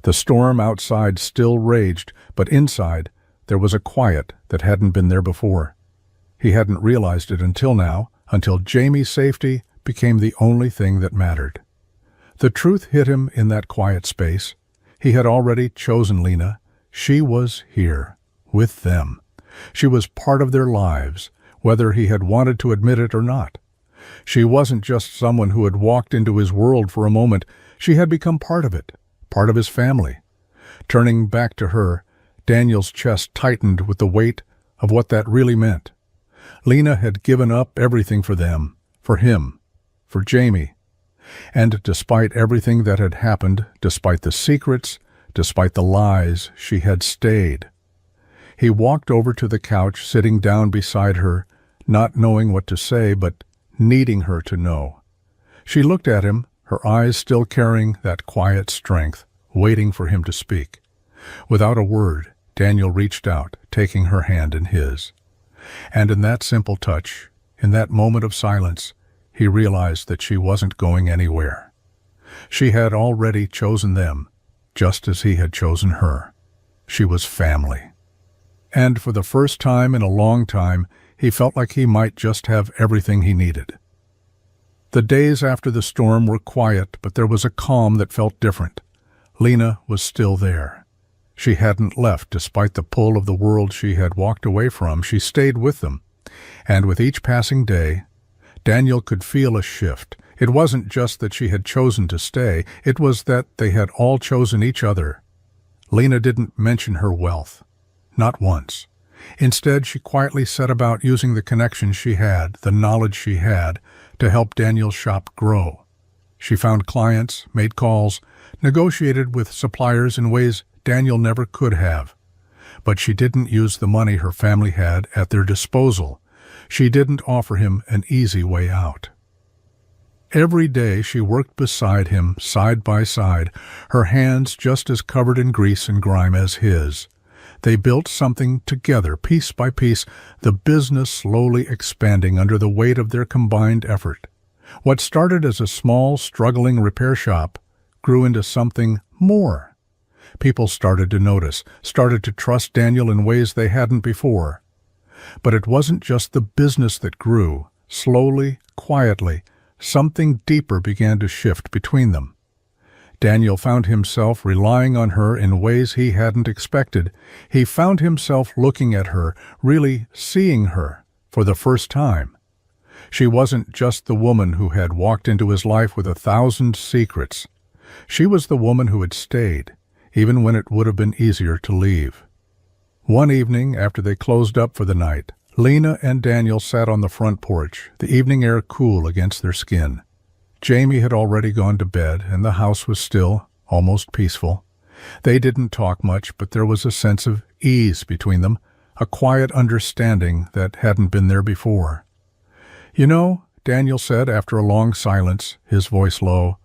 The storm outside still raged, but inside there was a quiet that hadn't been there before. He hadn't realized it until now, until Jamie's safety became the only thing that mattered. The truth hit him in that quiet space. He had already chosen Lena. She was here, with them. She was part of their lives, whether he had wanted to admit it or not. She wasn't just someone who had walked into his world for a moment. She had become part of it, part of his family. Turning back to her, Daniel's chest tightened with the weight of what that really meant. Lena had given up everything for them, for him, for Jamie. And despite everything that had happened, despite the secrets, despite the lies, she had stayed. He walked over to the couch, sitting down beside her, not knowing what to say, but needing her to know. She looked at him, her eyes still carrying that quiet strength, waiting for him to speak. Without a word, Daniel reached out, taking her hand in his. And in that simple touch, in that moment of silence, he realized that she wasn't going anywhere. She had already chosen them, just as he had chosen her. She was family. And for the first time in a long time, he felt like he might just have everything he needed. The days after the storm were quiet, but there was a calm that felt different. Lena was still there. She hadn't left despite the pull of the world she had walked away from. She stayed with them. And with each passing day, Daniel could feel a shift. It wasn't just that she had chosen to stay, it was that they had all chosen each other. Lena didn't mention her wealth. Not once. Instead, she quietly set about using the connections she had, the knowledge she had, to help Daniel's shop grow. She found clients, made calls, negotiated with suppliers in ways Daniel never could have. But she didn't use the money her family had at their disposal. She didn't offer him an easy way out. Every day she worked beside him, side by side, her hands just as covered in grease and grime as his. They built something together, piece by piece, the business slowly expanding under the weight of their combined effort. What started as a small, struggling repair shop grew into something more. People started to notice, started to trust Daniel in ways they hadn't before. But it wasn't just the business that grew. Slowly, quietly, something deeper began to shift between them. Daniel found himself relying on her in ways he hadn't expected. He found himself looking at her, really seeing her, for the first time. She wasn't just the woman who had walked into his life with 1,000 secrets. She was the woman who had stayed, even when it would have been easier to leave. One evening, after they closed up for the night, Lena and Daniel sat on the front porch, the evening air cool against their skin. Jamie had already gone to bed, and the house was still, almost peaceful. They didn't talk much, but there was a sense of ease between them, a quiet understanding that hadn't been there before. "You know," Daniel said after a long silence, his voice low,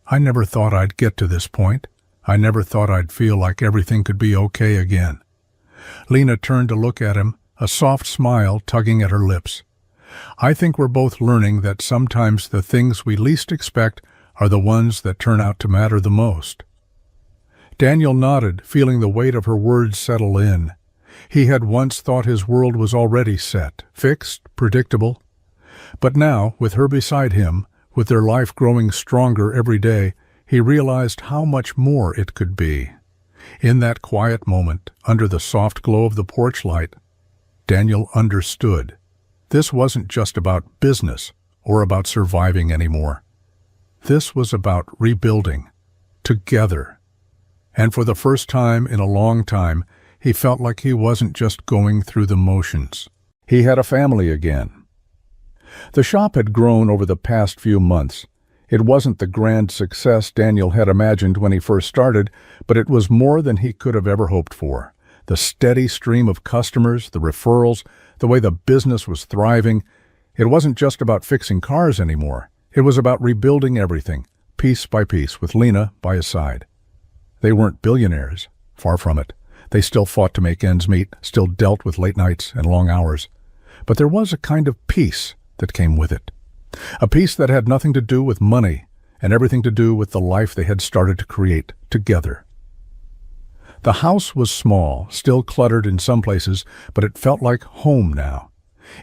"I never thought I'd get to this point. I never thought I'd feel like everything could be okay again." Lena turned to look at him, a soft smile tugging at her lips. "I think we're both learning that sometimes the things we least expect are the ones that turn out to matter the most." Daniel nodded, feeling the weight of her words settle in. He had once thought his world was already set, fixed, predictable. But now, with her beside him, with their life growing stronger every day, he realized how much more it could be. In that quiet moment, under the soft glow of the porch light, Daniel understood. This wasn't just about business or about surviving anymore. This was about rebuilding, together. And for the first time in a long time, he felt like he wasn't just going through the motions. He had a family again. The shop had grown over the past few months. It wasn't the grand success Daniel had imagined when he first started, but it was more than he could have ever hoped for. The steady stream of customers, the referrals, the way the business was thriving. It wasn't just about fixing cars anymore. It was about rebuilding everything, piece by piece, with Lena by his side. They weren't billionaires, far from it. They still fought to make ends meet, still dealt with late nights and long hours. But there was a kind of peace that came with it. A peace that had nothing to do with money and everything to do with the life they had started to create together. The house was small, still cluttered in some places, but it felt like home now.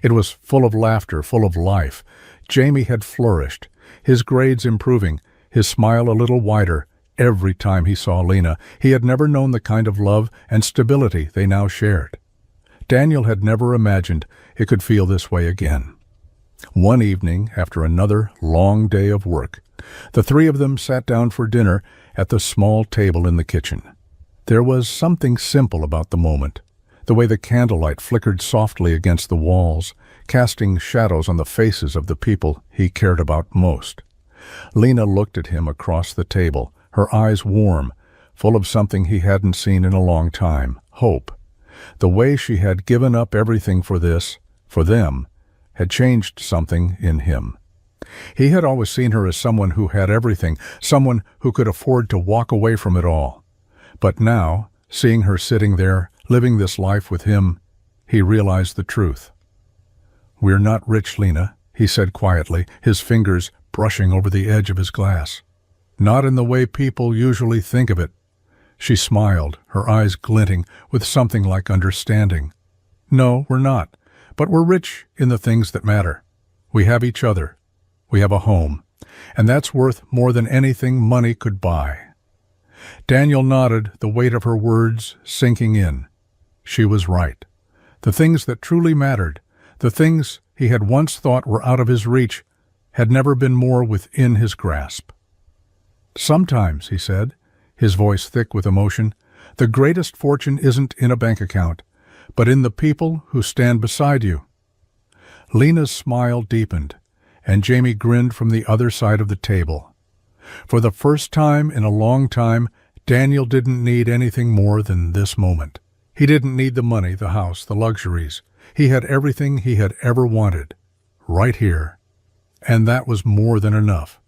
It was full of laughter, full of life. Jamie had flourished, his grades improving, his smile a little wider every time he saw Lena. He had never known the kind of love and stability they now shared. Daniel had never imagined it could feel this way again. One evening, after another long day of work, the three of them sat down for dinner at the small table in the kitchen. There was something simple about the moment, the way the candlelight flickered softly against the walls, casting shadows on the faces of the people he cared about most. Lena looked at him across the table, her eyes warm, full of something he hadn't seen in a long time, hope. The way she had given up everything for this, for them, had changed something in him. He had always seen her as someone who had everything, someone who could afford to walk away from it all. But now, seeing her sitting there, living this life with him, he realized the truth. "We're not rich, Lena," he said quietly, his fingers brushing over the edge of his glass. "Not in the way people usually think of it." She smiled, her eyes glinting with something like understanding. "No, we're not. But we're rich in the things that matter. We have each other. We have a home. And that's worth more than anything money could buy." Daniel nodded, the weight of her words sinking in. She was right. The things that truly mattered, the things he had once thought were out of his reach, had never been more within his grasp. "Sometimes," he said, his voice thick with emotion, "the greatest fortune isn't in a bank account, but in the people who stand beside you." Lena's smile deepened, and Jamie grinned from the other side of the table. For the first time in a long time, Daniel didn't need anything more than this moment. He didn't need the money, the house, the luxuries. He had everything he had ever wanted, right here. And that was more than enough.